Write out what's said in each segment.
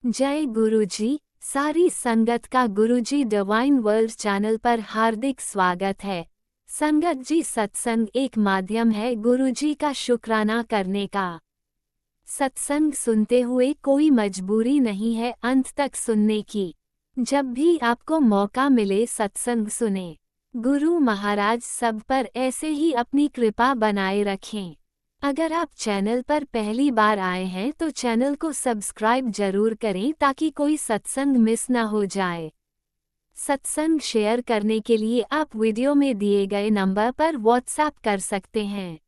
जय गुरुजी। सारी संगत का गुरुजी डिवाइन वर्ल्ड चैनल पर हार्दिक स्वागत है। संगत जी, सत्संग एक माध्यम है गुरुजी का शुक्राना करने का। सत्संग सुनते हुए कोई मजबूरी नहीं है अंत तक सुनने की। जब भी आपको मौका मिले सत्संग सुने। गुरु महाराज सब पर ऐसे ही अपनी कृपा बनाए रखें। अगर आप चैनल पर पहली बार आए हैं तो चैनल को सब्सक्राइब जरूर करें ताकि कोई सत्संग मिस न हो जाए। सत्संग शेयर करने के लिए आप वीडियो में दिए गए नंबर पर व्हाट्सएप कर सकते हैं।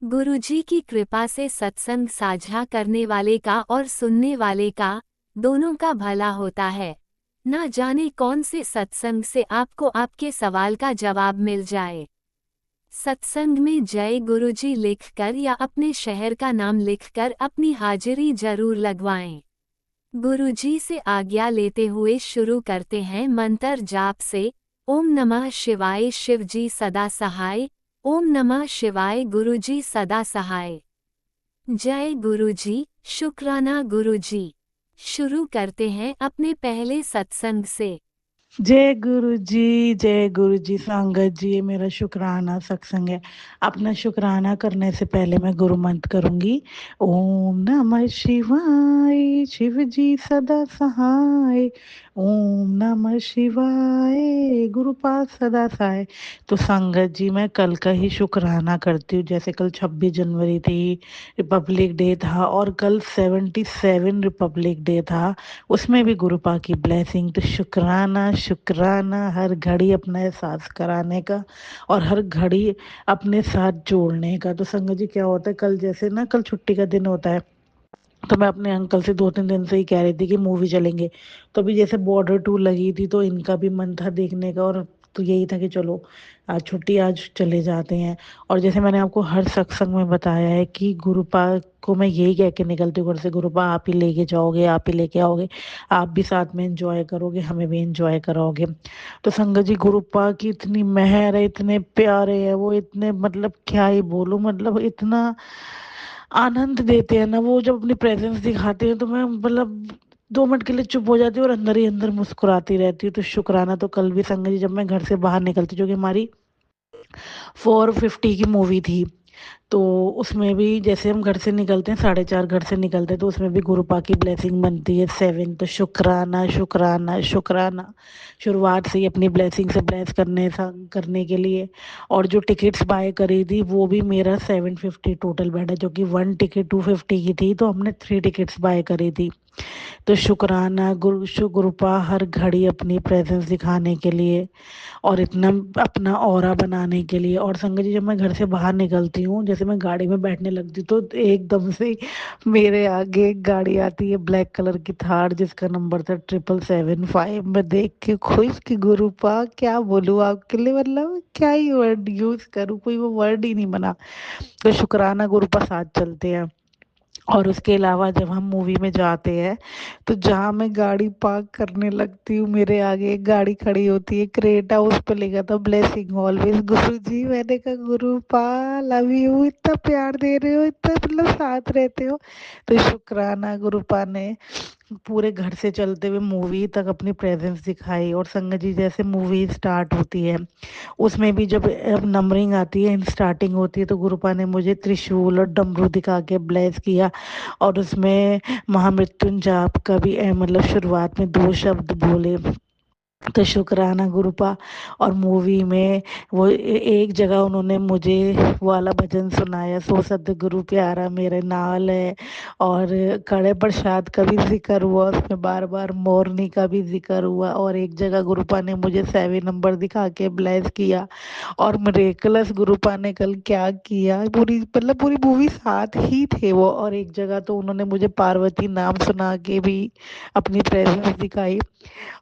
गुरुजी की कृपा से सत्संग साझा करने वाले का और सुनने वाले का दोनों का भला होता है। ना जाने कौन से सत्संग से आपको आपके सवाल का जवाब मिल जाए। सत्संग में जय गुरुजी लिखकर या अपने शहर का नाम लिखकर अपनी हाजिरी जरूर लगवाएं। गुरुजी से आज्ञा लेते हुए शुरू करते हैं मंत्र जाप से। ओम नमः शिवाय शिवजी सदा सहाय। ओम नमः शिवाय गुरुजी सदा सहाय। जय गुरुजी, शुक्राना गुरुजी। शुरू करते हैं अपने पहले सत्संग से। जय गुरु जी संगत जी, ये मेरा शुक्राना सत्संग है। अपना शुक्राना करने से पहले मैं गुरु मंत्र करूंगी। ओम नमः शिवाय शिव जी सदा सहाय। ओम नमः शिवाय गुरु पास सदा सहाय। तो संगत जी, मैं कल का ही शुक्राना करती हूँ। जैसे कल 26 जनवरी थी, रिपब्लिक डे था, और कल 77 रिपब्लिक डे था। उसमें भी गुरु पा की ब्लेसिंग। तो शुक्राना शुक्राना हर घड़ी अपना एहसास कराने का और हर घड़ी अपने साथ जोड़ने का। तो संगत जी, क्या होता है, कल जैसे ना, कल छुट्टी का दिन होता है, तो मैं अपने अंकल से 2-3 दिन से ही कह रही थी कि मूवी चलेंगे। तो अभी जैसे बॉर्डर 2 लगी थी तो इनका भी मन था देखने का, और तो यही था कि चलो आज छुट्टी, आज चले जाते हैं। और जैसे मैंने आपको हर सत्संग में बताया है कि गुरुपा को मैं यही कह के निकलती हूँ घर से, गुरुपा आप ही लेके जाओगे, आप ही लेके आओगे, आप भी साथ में एंजॉय करोगे, हमें भी एंजॉय कराओगे। तो संगत जी, गुरुपा की इतनी मेहर है, इतने प्यारे है वो, इतने मतलब क्या ही बोलूं, मतलब इतना आनंद देते हैं ना वो, जब अपनी प्रेजेंस दिखाते हैं तो मैं मतलब 2 मिनट के लिए चुप हो जाती हूँ और अंदर ही अंदर मुस्कुराती रहती हूँ। तो शुक्राना तो कल भी संगत जी, जब मैं घर से बाहर निकलती, जो कि हमारी 450 की मूवी थी, तो उसमें भी जैसे हम घर से निकलते हैं 4:30 घर से निकलते हैं, तो उसमें भी गुरुपा की ब्लेसिंग बनती है 7। तो शुक्राना शुक्राना शुक्राना, शुरुआत से ही अपनी ब्लेसिंग से ब्लेस करने के लिए। और जो टिकट्स बाय करी थी वो भी मेरा 750 टोटल बैठा, जो कि 1 टिकट 250 की थी, तो हमने 3 टिकट्स बाय करी थी। तो शुक्राना गुरुपा हर घड़ी अपनी प्रेजेंस दिखाने के लिए और इतना अपना ऑरा बनाने के लिए। और संगत जी, जब मैं घर से बाहर निकलती हूँ, जैसे मैं गाड़ी में बैठने लगती हूँ, तो एकदम से मेरे आगे एक गाड़ी आती है, ब्लैक कलर की थार, जिसका नंबर था 775। मैं देख के खुश कि गुरुपा क्या बोलूँ आपके लिए, मतलब क्या ही वर्ड यूज करूँ, कोई वो वर्ड ही नहीं बना। तो शुक्राना गुरुपा साथ चलते हैं। और उसके अलावा जब हम मूवी में जाते हैं, तो जहाँ मैं गाड़ी पार्क करने लगती हूँ, मेरे आगे एक गाड़ी खड़ी होती है क्रेटा, उस पे लिखा था ब्लेसिंग ऑलवेज गुरु जी। मैंने कहा गुरु पा लव यू, इतना प्यार दे रहे हो, इतना मतलब साथ रहते हो। तो शुक्राना गुरुपा ने पूरे घर से चलते हुए मूवी तक अपनी प्रेजेंस दिखाई। और संगत जी, जैसे मूवी स्टार्ट होती है, उसमें भी जब नंबरिंग आती है, स्टार्टिंग होती है, तो गुरुपा ने मुझे त्रिशूल और डमरू दिखा के ब्लेस किया। और उसमें महामृत्युंजाप का भी मतलब शुरुआत में 2 शब्द बोले। तो शुक्राना गुरुपा। और मूवी में वो एक जगह उन्होंने मुझे वो वाला भजन सुनाया, सो सतगुरु प्यारा मेरे नाल है। और कड़े प्रसाद का भी जिक्र हुआ, उसमें बार बार मोरनी का भी जिक्र हुआ। और एक जगह गुरुपा ने मुझे 7 नंबर दिखा के ब्लेस किया। और मिरेकलस गुरुपा ने कल क्या किया, पूरी मतलब पूरी मूवी साथ ही थे वो। और एक जगह तो उन्होंने मुझे पार्वती नाम सुना के भी अपनी प्रेजेंस दिखाई।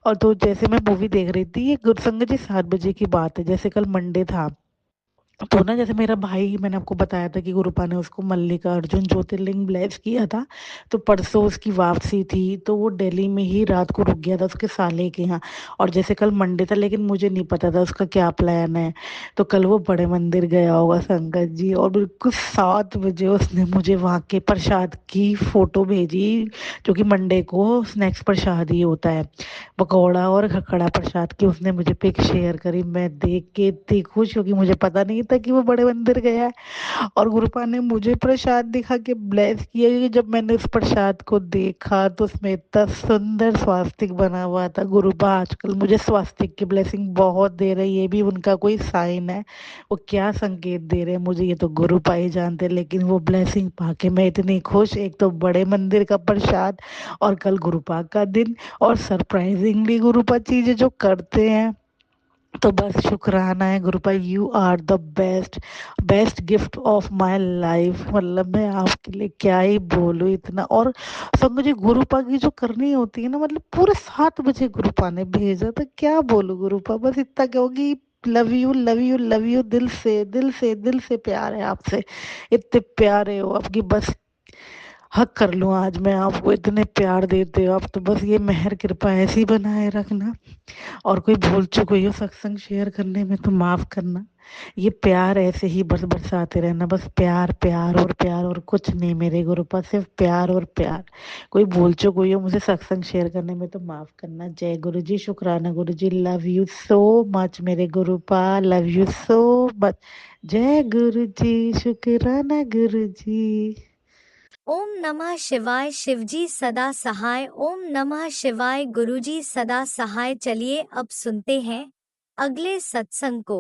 और तो जैसे मैं मूवी देख रही थी, ये गुरसंगत जी 7 बजे की बात है, जैसे कल मंडे था, तो ना जैसे मेरा भाई, मैंने आपको बताया था कि गुरुपा ने उसको मल्लिकार्जुन ज्योतिर्लिंग ब्लेस किया था। तो परसों उसकी वापसी थी, तो वो दिल्ली में ही रात को रुक गया था उसके साले के यहाँ। और जैसे कल मंडे था, लेकिन मुझे नहीं पता था उसका क्या प्लान है। तो कल वो बड़े मंदिर गया होगा संगत जी, और बिल्कुल 7 बजे उसने मुझे वहाँ के प्रसाद की फोटो भेजी, जो कि मंडे को स्नैक्स प्रसाद ही होता है, पकौड़ा और खखड़ा प्रसाद की। उसने मुझे पिक शेयर करी, मैं देख के इतनी खुश, क्योंकि मुझे पता नहीं था कि वो बड़े मंदिर गया है। और गुरुपा ने मुझे प्रसाद दिखा के ब्लेस किया, क्योंकि जब मैंने उस प्रसाद को देखा तो उसमें इतना सुंदर स्वास्तिक बना हुआ था। गुरुपा आजकल मुझे स्वास्तिक की ब्लेसिंग बहुत दे रहे हैं, ये भी उनका कोई साइन है। वो क्या संकेत दे रहे हैं मुझे, ये तो गुरुपा ही जानते हैं, लेकिन वो ब्लेसिंग पाके मैं इतनी खुश। एक तो बड़े मंदिर का प्रसाद, और कल गुरुपा का दिन, और सरप्राइजिंगली गुरुपा चीजें जो करते हैं, तो बस शुक्राना है Gurupa. You are the best, best gift of my life. मतलब मैं आपके लिए क्या ही बोलूं इतना। और सब मुझे गुरुपा की जो करनी होती है ना, मतलब पूरे 7 बजे गुरुपा ने भेजा, तो क्या बोलूं गुरुपा, बस इतना कहोगी love you love you love you, दिल से दिल से दिल से प्यार है आपसे। इतने प्यारे हो आपकी, बस हक कर लूं आज मैं आपको, इतने प्यार देते हो आप, तो बस ये मेहर कृपा ऐसी बनाए रखना। और कोई भूल चूक हुई हो सत्संग शेयर करने में तो माफ करना। ये प्यार ऐसे ही बरसाते रहना, बस प्यार प्यार और प्यार, और कुछ नहीं मेरे गुरुपा, सिर्फ प्यार और प्यार। कोई भूल चूक हुई हो मुझे सत्संग शेयर करने में तो माफ करना। जय गुरु जी, शुक्राना गुरु जी, लव यू सो मच मेरे गुरुपा, लव यू सो मच। जय गुरु जी, शुक्राना गुरु जी। ओम नमः शिवाय। शिवजी सदा सहाय। ओम नमः शिवाय। गुरुजी सदा सहाय। चलिए अब सुनते हैं अगले सत्संग को।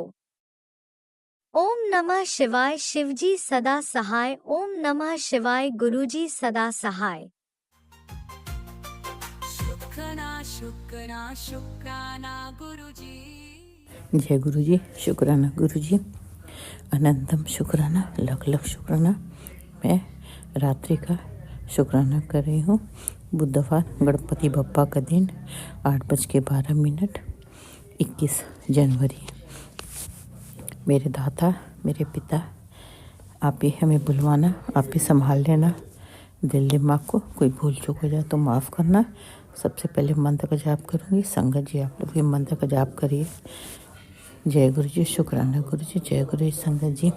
ओम नमः शिवाय। शिवजी सदा सहाय। ओम नमः शिवाय। गुरुजी सदा सहाय। शुक्राना शुक्राना शुक्राना गुरुजी। जय गुरु जी, शुक्राना गुरु जी, अनंतम शुक्राना, लख लख शुक्राना। मैं रात्रि का शुक्राना कर रही हूँ। बुधवार गणपति बप्पा का दिन, 8:12, 21 जनवरी। मेरे दाता, मेरे पिता, आप ही हमें बुलवाना, आप ही संभाल लेना। दिल दिमाग को कोई भूल चूक हो जाए तो माफ़ करना। सबसे पहले मंत्र का जाप करूँगी। संगत जी आप लोग भी मंत्र का जाप करिए। जय गुरु जी, शुक्राना गुरु जी, जय गुरु जी। संगत जी,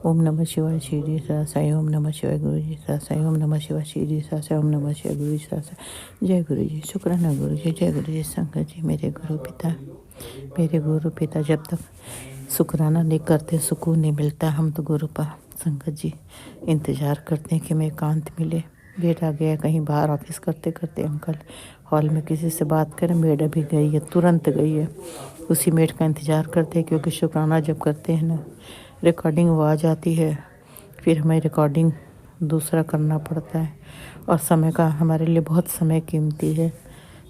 ओम नमः शिवाय श्री जी साई, ओम नमः शिवाय गुरु जी साई, ओम नमः शिवाय श्री जी साई, ओम नमः शिवाय गुरु जी साई। जय गुरु जी, शुक्राना गुरु जी, जय गुरु जी। संगत जी, मेरे गुरु पिता जब तक शुक्राना नहीं करते सुकून नहीं मिलता। हम तो गुरुपा संगत जी इंतज़ार करते हैं कि हमें एकांत मिले। बेटा गया कहीं बाहर ऑफिस करते करते, अंकल हॉल में किसी से बात करें, मेड अभी गई है, तुरंत गई है। उसी मेड का इंतज़ार करते हैं, क्योंकि शुक्राना जब करते हैं ना, रिकॉर्डिंग वो आ जाती है, फिर हमें रिकॉर्डिंग दूसरा करना पड़ता है, और समय का हमारे लिए बहुत समय कीमती है।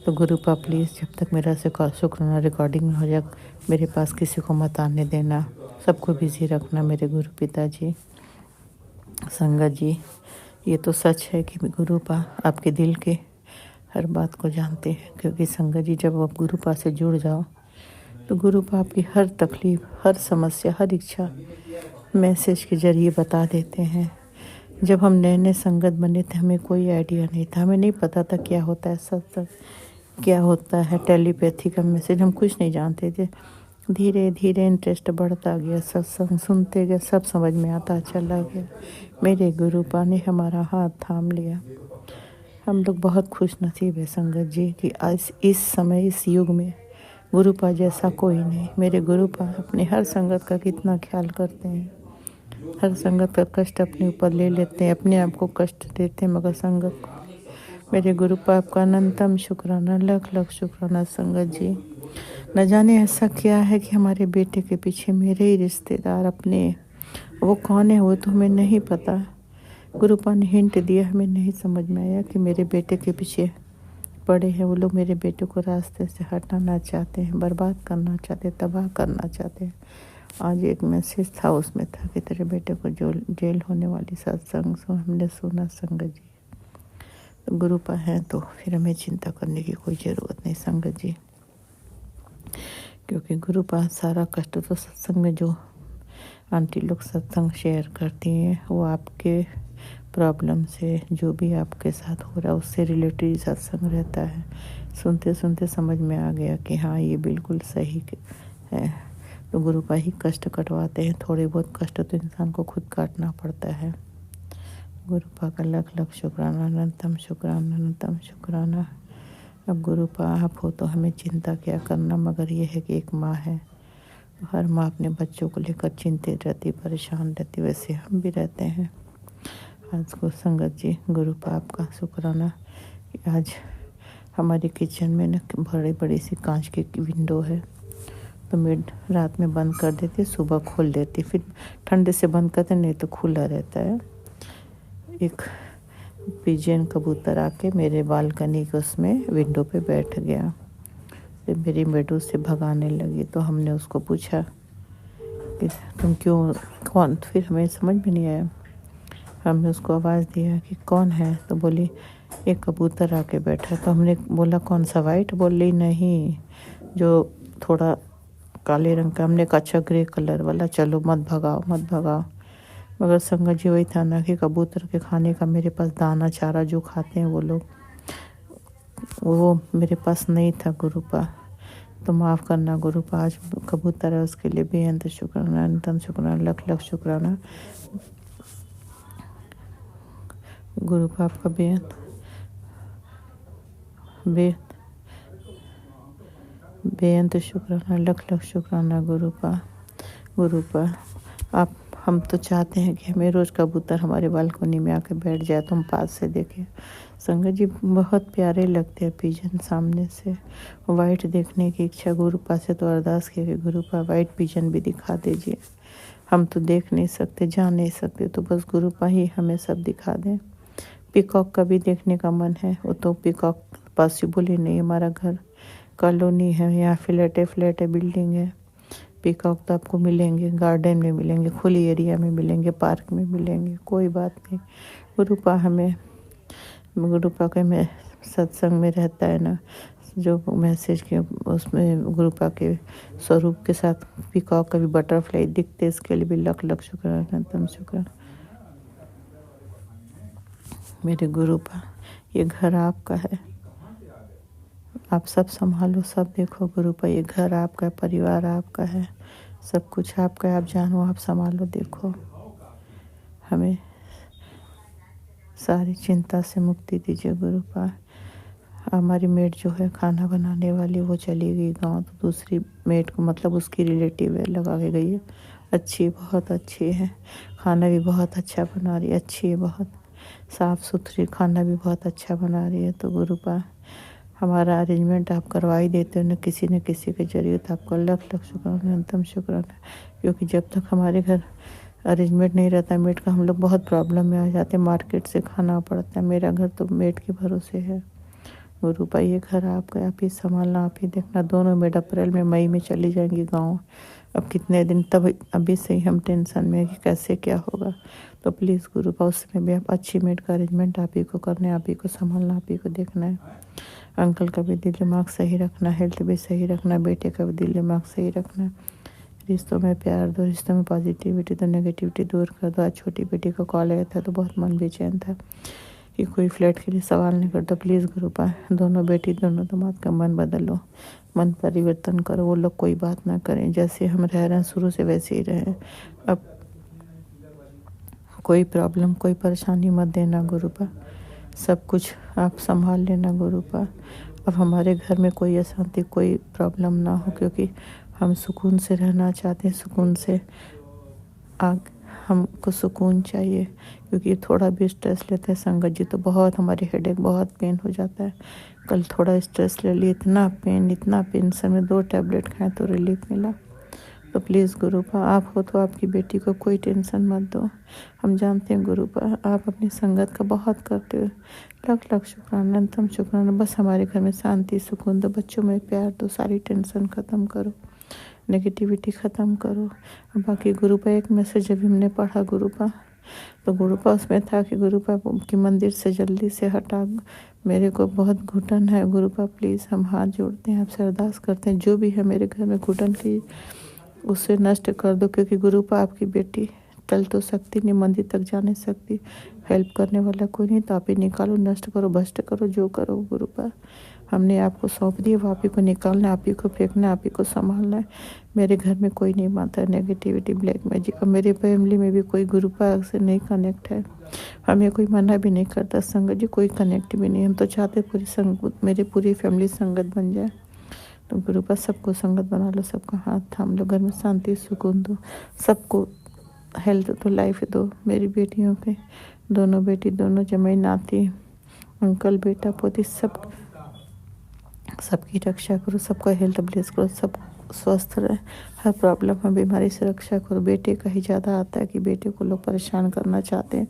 तो गुरुपा प्लीज़ जब तक मेरा से शुक्राना रिकॉर्डिंग में हो जाए, मेरे पास किसी को मत आने देना, सबको बिजी रखना मेरे गुरु पिताजी। संगत जी, ये तो सच है कि गुरुपा आपके दिल के हर बात को जानते हैं, क्योंकि संगत जी जब आप गुरुपा से जुड़ जाओ तो गुरुपा आपकी हर तकलीफ़, हर समस्या, हर इच्छा मैसेज के जरिए बता देते हैं। जब हम नए नए संगत बने थे, हमें कोई आइडिया नहीं था, हमें नहीं पता था क्या होता है सत्संग, क्या होता है टेलीपैथी का मैसेज, हम कुछ नहीं जानते थे। धीरे धीरे इंटरेस्ट बढ़ता गया, सत्संग सुनते गए, सब समझ में आता चला गया। मेरे गुरुपा ने हमारा हाथ थाम लिया। हम लोग बहुत खुश नसीब है संगत जी कि आज इस समय, इस युग में गुरुपा जैसा कोई नहीं। मेरे गुरुपा अपने हर संगत का कितना ख्याल करते हैं, हर संगत का कष्ट अपने ऊपर ले लेते हैं, अपने आप को कष्ट देते हैं, मगर संगत को। मेरे गुरुपा आपका अनंतम शुक्राना, लख लख शुक्राना संगत जी। न जाने ऐसा क्या है कि हमारे बेटे के पीछे मेरे ही रिश्तेदार अपने, वो कौन है वो तो हमें नहीं पता। गुरुपा ने हिंट दिया, हमें नहीं समझ में आया कि मेरे बेटे के पीछे पड़े हैं वो लोग। मेरे बेटे को रास्ते से हटाना चाहते हैं, बर्बाद करना चाहते हैं, तबाह करना चाहते हैं। आज एक मैसेज था, उसमें था कि तेरे बेटे को जेल होने वाली सत्संग हमने सुना संगत जी। तो गुरुपा हैं तो फिर हमें चिंता करने की कोई ज़रूरत नहीं संगत जी, क्योंकि गुरुपा सारा कष्ट तो सत्संग में जो आंटी लोग सत्संग शेयर करती हैं, वो आपके प्रॉब्लम से जो भी आपके साथ हो रहा है उससे रिलेटेड सत्संग रहता है। सुनते सुनते समझ में आ गया कि हाँ ये बिल्कुल सही है। तो गुरुपा ही कष्ट कटवाते हैं, थोड़े बहुत कष्ट तो इंसान को खुद काटना पड़ता है। गुरुपा का लख लख शुक्राना, अनंतम शुक्राना, अनंतम शुक्राना। अब गुरुपा आप हो तो हमें चिंता क्या करना, मगर ये है कि एक माँ है, हर माँ अपने बच्चों को लेकर चिंतित रहती, परेशान रहती, वैसे हम भी रहते हैं। आज को संगत जी गुरुपा आपका शुक्राना कि आज हमारी किचन में न बड़ी सी कांच की विंडो है, तो मेड रात में बंद कर देती, सुबह खोल देती, फिर ठंडे से बंद करते, नहीं तो खुला रहता है। एक पिजन कबूतर आके मेरे बालकनी के उसमें विंडो पे बैठ गया। फिर मेरी मेड उससे भगाने लगी, तो हमने उसको पूछा कि तुम क्यों, कौन, फिर हमें समझ में नहीं आया। हमने उसको आवाज़ दिया कि कौन है, तो बोली एक कबूतर आके बैठा। तो हमने बोला कौन सा, वाइट? बोली नहीं, जो थोड़ा काले रंग का। हमने कहा अच्छा ग्रे कलर वाला, चलो मत भगाओ मत भगाओ। मगर संगत जी वही था ना कि कबूतर के खाने का मेरे पास दाना चारा जो खाते हैं वो लोग, वो मेरे पास नहीं था गुरुपा, तो माफ़ करना गुरुपा। आज कबूतर है उसके लिए बेअंत शुक्राना, अनंतम शुक्राना, लख लख शुक्राना। गुरुपा आपका बेअंत शुक्राना, लख लख शुक्राना गुरुपा। गुरुपा आप, हम तो चाहते हैं कि हमें रोज़ कबूतर हमारे बालकनी में आके बैठ जाए तो हम पास से देखें। संगत जी बहुत प्यारे लगते हैं पिजन सामने से। वाइट देखने की इच्छा गुरुपा से तो अरदास की कि गुरुपा वाइट पिजन भी दिखा दीजिए। हम तो देख नहीं सकते, जा नहीं सकते, तो बस गुरुपा ही हमें सब दिखा दें। पीकॉक का भी देखने का मन है, वो तो पीकॉक पॉसिबल ही नहीं। हमारा घर कॉलोनी है, यहाँ फ्लैट है, बिल्डिंग है। पीकॉक तो आपको मिलेंगे गार्डन में, मिलेंगे खुली एरिया में, मिलेंगे पार्क में, मिलेंगे, कोई बात नहीं। गुरुपा के में सत्संग में रहता है ना जो मैसेज के, उसमें गुरुपा के स्वरूप के साथ पीकॉक का भी बटरफ्लाई दिखते, इसके लिए भी लख लख शुक्राना, अनंतम शुक्राना। मेरे गुरुपा ये घर आपका है, आप सब संभालो, सब देखो गुरुपा, ये घर आपका है, परिवार आपका है, सब कुछ आपका है, आप जानो, आप संभालो, देखो। हमें सारी चिंता से मुक्ति दीजिए गुरुपा। हमारी मेड जो है खाना बनाने वाली, वो चली गई गांव, तो दूसरी मेड को, मतलब उसकी रिलेटिव है, लगा के गई है। अच्छी, बहुत अच्छी है, खाना भी बहुत अच्छा बना रही है, अच्छी है, बहुत साफ़ सुथरी, खाना भी बहुत अच्छा बना रही है। तो गुरुपा हमारा अरेंजमेंट आप करवा ही देते हो न किसी के जरिए, तो आपका लख लख शुक्राना, अनंतम शुक्राना। क्योंकि जब तक हमारे घर अरेंजमेंट नहीं रहता मेड का, हम लोग बहुत प्रॉब्लम में आ जाते हैं, मार्केट से खाना पड़ता है। मेरा घर तो मेड के भरोसे है। गुरुपा ये घर आपका, आप ही संभालना, आप ही देखना। दोनों मेड अप्रैल में, मई में चली जाएंगी गाँव। अब कितने दिन, तब अभी से ही हम टेंशन में है कि कैसे क्या होगा। तो प्लीज़ गुरुपा उसमें भी आप अच्छी मेड का अरेंजमेंट आप ही को करना है, आप ही को संभालना, आप ही को देखना है। अंकल का भी दिल दिमाग सही रखना, हेल्थ भी सही रखना, बेटे का भी दिल दिमाग सही रखना। रिश्तों में प्यार दो, रिश्तों में पॉजिटिविटी दो, नेगेटिविटी दूर कर दो। आज छोटी बेटी का कॉल आया था तो बहुत मन बेचैन था कि कोई फ्लैट के लिए सवाल नहीं करता। प्लीज़ गुरुपा दोनों बेटी, दोनों दामाद का मन बदलो, मन परिवर्तन करो, वो लोग कोई बात ना करें, जैसे हम रह रहे हैं शुरू से वैसे ही रहें। अब कोई प्रॉब्लम, कोई परेशानी मत देना गुरुपा, सब कुछ आप संभाल लेना गुरुपा। अब हमारे घर में कोई अशांति, कोई प्रॉब्लम ना हो, क्योंकि हम सुकून से रहना चाहते हैं, सुकून से हमको सुकून चाहिए। क्योंकि थोड़ा भी स्ट्रेस लेते हैं संगत जी तो बहुत हमारी हेडेक, बहुत पेन हो जाता है। कल थोड़ा स्ट्रेस ले लिए, इतना पेन, सर में 2 टैबलेट खाएं तो रिलीफ मिला। तो प्लीज़ गुरुपा आप हो तो आपकी बेटी को कोई टेंशन मत दो। हम जानते हैं गुरुपा आप अपनी संगत का बहुत करते हो, लख लख शुक्राना, अनंतम शुक्राना। बस हमारे घर में शांति, सुकून दो, बच्चों में प्यार दो, सारी टेंशन ख़त्म करो, नेगेटिविटी ख़त्म करो। बाकी गुरुपा एक मैसेज अभी हमने पढ़ा गुरुपा, तो गुरुपा उसमें था कि गुरुपा की मंदिर से जल्दी से हटा, मेरे को बहुत घुटन है गुरुपा, प्लीज़ हम हाथ जोड़ते हैं, आपसे अरदास करते हैं, जो भी है मेरे घर में घुटन की उसे नष्ट कर दो, क्योंकि गुरुपा आपकी बेटी टल तो सकती नहीं, मंदिर तक जा नहीं सकती, हेल्प करने वाला कोई नहीं, तो आप ही निकालो, नष्ट करो, भ्रष्ट करो, जो करो गुरुपा। हमने आपको सौंप दिया, वो आप ही को निकालना, आप ही को फेंकना, आप ही को संभालना है। मेरे घर में कोई नहीं मानता है नेगेटिविटी, ब्लैक मैजिक, और मेरे फैमिली में भी कोई गुरुपा से नहीं कनेक्ट है। हमें कोई मना भी नहीं करता, संगत जी कोई कनेक्ट भी नहीं। हम तो चाहते पूरी संगत, मेरी पूरी फैमिली संगत बन जाए। तो गुरुपा सबको संगत बना लो, सबका हाथ थाम लो, घर में शांति सुकून दो, सबको हेल्थ दो, लाइफ दो। मेरी बेटियों के दोनों बेटी, दोनों जमाई, नाती, अंकल, बेटा, पोती, सबकी रक्षा करो, सबका हेल्थ ब्लेस करो, सब स्वस्थ रहे, हर प्रॉब्लम और बीमारी से रक्षा करो। बेटे का ही ज़्यादा आता है कि बेटे को लोग परेशान करना चाहते हैं।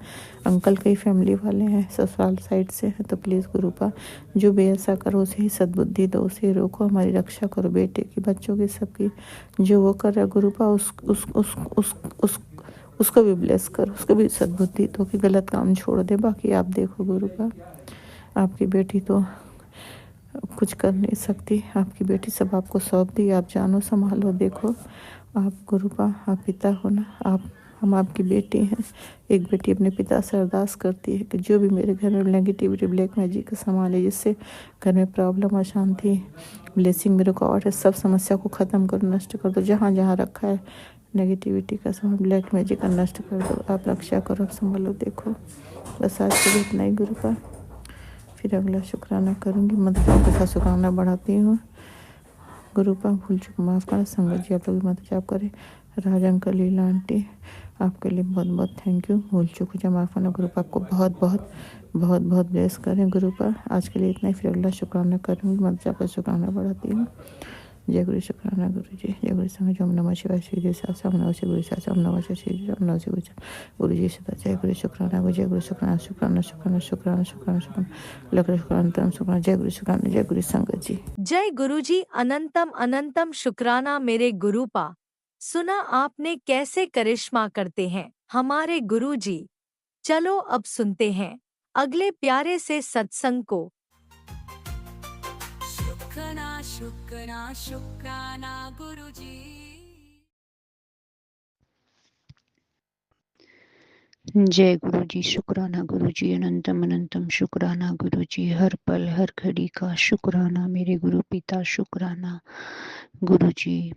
अंकल कई फैमिली वाले हैं, ससुराल साइड से हैं, तो प्लीज़ गुरुपा जो भी ऐसा करो उसे ही सद्बुद्धि दो, उसे रोको, हमारी रक्षा करो, बेटे की, बच्चों की, सबकी। जो वो कर रहा है गुरुपा उसको भी ब्लेस करो, उसको भी सद्बुद्धि दो कि गलत काम छोड़ दे। बाकी आप देखो गुरुपा, आपकी बेटी तो कुछ कर नहीं सकती, आपकी बेटी सब आपको सौंप दी, आप जानो, संभालो, देखो। आप गुरुपा, आप पिता हो ना, हम आपकी बेटी हैं। एक बेटी अपने पिता से अरदास करती है कि जो भी मेरे घर में नेगेटिविटी, ब्लैक मैजिक का सामान है, जिससे घर में प्रॉब्लम, अशांति, ब्लेसिंग में रुकावट है, सब समस्या को ख़त्म करो, नष्ट कर दो। जहाँ जहाँ रखा है नेगेटिविटी का सामान, ब्लैक मैजिक का, नष्ट कर दो। आप रक्षा करो, आप संभालो, देखो। बस आज के लिए इतना ही गुरुपा, फिर अगला शुक्राना करूँगी, मंत्र के साथ शुक्राना बढ़ाती हूँ। गुरुपा भूल चुक माफ़ करना, संगत जी आप लोग मंत्र जाप करें। राजा अंकल, लीला आंटी, आपके लिए बहुत बहुत थैंक यू। भूल चुक जा माफ़ करना। गुरुपा आपको बहुत बहुत बहुत बहुत ब्लेस करें। गुरुपा आज के लिए इतना ही, फिर अगला शुक्राना करूँगी, मंत्र जाप का शुक्राना बढ़ाती हूँ। जय गुरु, शुक्राना गुरु जी, जय गुरु संग, ओम नमः शिवाय, श्री देव सासा, ओम नमः श्री गुरु सासा, ओम नमः श्री ओम नमः श्री गुरु जी सदा। जय गुरु, शुक्राना गुरु, जय गुरु, शुक्राना शुक्राना शुक्राना शुक्राना शुक्राना शुक्राना लग शुक्राना तरम शुक्राना। जय गुरु, शुक्राना, जय गुरु संगत जी। जय गुरुजी, अनंतम अनंतम शुक्राना मेरे गुरुपा। सुना आपने कैसे करिश्मा करते हैं हमारे गुरुजी। चलो अब सुनते हैं अगले प्यारे से सत्संग को। शुक्राना शुक्राना शुक्राना गुरुजी। जय गुरु जी, शुक्राना गुरु जी, अनंतम अनंतम शुक्राना गुरु जी, हर पल हर घड़ी का शुक्राना मेरे गुरु पिता, शुक्राना गुरु जी।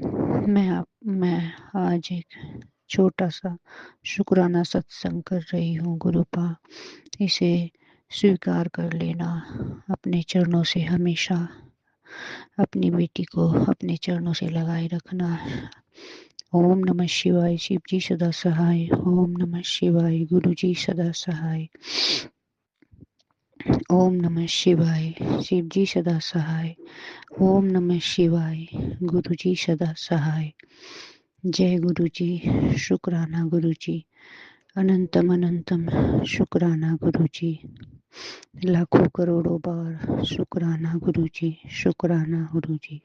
मैं आज एक छोटा सा शुक्राना सत्संग कर रही हूँ गुरुपा, इसे स्वीकार कर लेना। अपने चरणों से हमेशा अपनी बेटी को अपने चरणों से लगाए रखना। ओम नमः शिवाय, शिव जी सदा सहाय। ओम नमः शिवाय, गुरु जी सदा सहाय। ओम नमः शिवाय, शिव जी सदा सहाय। ओम नमः शिवाय, गुरु जी सदा सहाय। जय गुरु जी, शुक्राना गुरु जी, अनंतम अनंतम शुक्राना गुरु जी, लाखों करोड़ों बार शुक्राना गुरु जी, शुक्राना गुरु जी।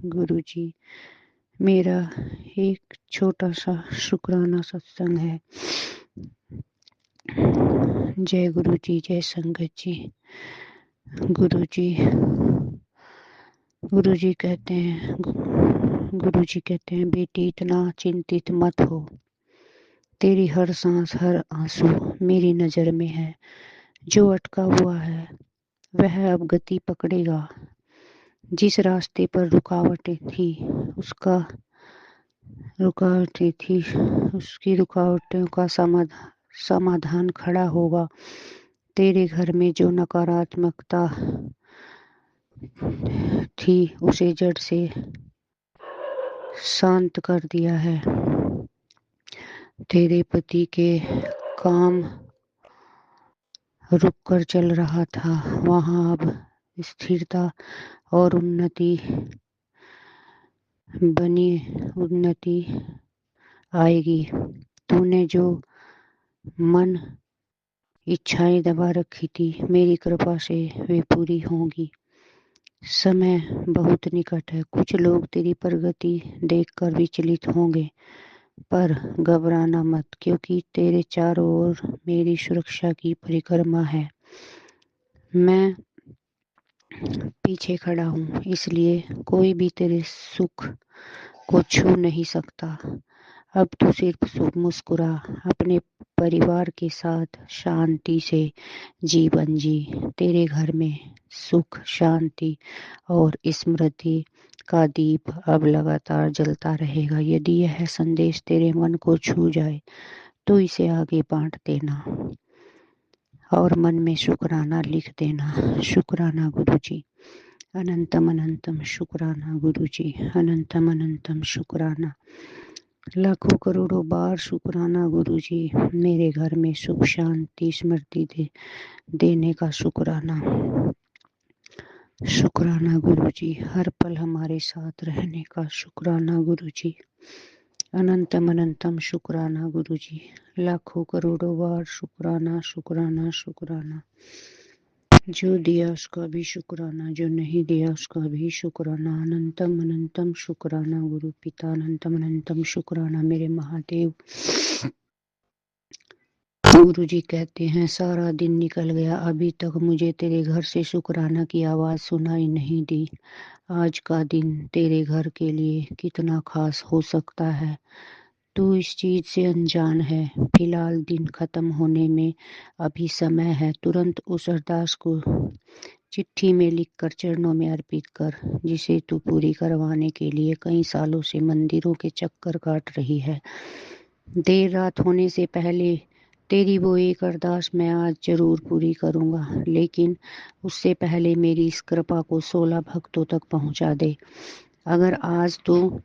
गुरु जी, मेरा एक छोटा सा शुक्राना सत्संग है। जय गुरु जी, जय संगत जी। गुरु जी कहते हैं बेटी इतना चिंतित मत हो, तेरी हर सांस हर आंसू मेरी नजर में है। जो अटका हुआ है वह अब गति पकड़ेगा। जिस रास्ते पर रुकावटें थी उसकी रुकावटों का समाधान खड़ा होगा। तेरे घर में जो नकारात्मकता थी उसे जड़ से शांत कर दिया है। तेरे पति के काम रुक कर चल रहा था, वहां अब स्थिरता और उन्नति आएगी। तूने जो मन इच्छाएं दबा रखी थी, मेरी कृपा से वे पूरी होंगी। समय बहुत निकट है। कुछ लोग तेरी प्रगति देखकर विचलित होंगे, पर घबराना मत, क्योंकि तेरे चारों ओर मेरी सुरक्षा की परिक्रमा है। मैं पीछे खड़ा हूँ, इसलिए कोई भी तेरे सुख को छू नहीं सकता। अब तू सिर्फ मुस्कुरा, अपने परिवार के साथ शांति से जीवन जी। तेरे घर में सुख, शांति और स्मृति का दीप अब लगातार जलता रहेगा। यदि यह संदेश तेरे मन को छू जाए तो इसे आगे बांट देना और मन में शुक्राना लिख देना। शुक्राना गुरुजी, अनंतम अनंतम शुक्राना गुरुजी, अनंतम अनंतम शुक्राना, लाखों करोड़ों बार शुक्राना गुरुजी। मेरे घर में सुख, शांति, स्मृति देने का शुक्राना। शुक्राना गुरुजी, हर पल हमारे साथ रहने का शुक्राना गुरुजी। अनंतम अनंतम शुक्राना गुरुजी, लाखों करोड़ों बार शुक्राना शुक्राना शुक्राना। जो दिया उसका भी शुक्राना, जो नहीं दिया उसका भी शुक्राना। अनंतम अनंतम शुक्राना गुरु पिता, अनंतम अनंतम शुक्राना मेरे महादेव। गुरु जी कहते हैं, सारा दिन निकल गया, अभी तक मुझे तेरे घर से शुक्राना की आवाज सुनाई नहीं दी। आज का दिन तेरे घर के लिए कितना खास हो सकता है, तू इस चीज से अनजान है। फिलहाल दिन खत्म होने में अभी समय है। तुरंत उस अरदास को चिट्ठी में लिखकर चरणों में अर्पित कर, जिसे तू पूरी करवाने के लिए कई सालों से मंदिरों के चक्कर काट रही है। देर रात होने से पहले तेरी वो एक अरदास मैं आज जरूर पूरी करूंगा, लेकिन उससे पहले मेरी इस कृपा को 16 भक्तों तक पहुंचा दे। अगर आज तू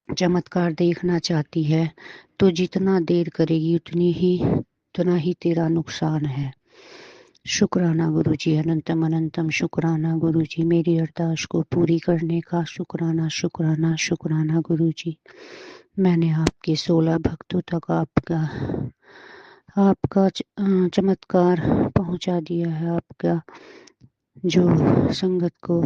चमत्कार देखना चाहती है तो जितना देर करेगी उतना ही तेरा नुकसान है। शुक्राना गुरुजी, अनंतम अनंतम शुक्राना गुरुजी, मेरी अरदास को पूरी करने का शुक्राना शुक्राना शुक्राना गुरुजी। मैंने आपके 16 भक्तों तक आपका चमत्कार पहुंचा दिया है। आपका जो संगत को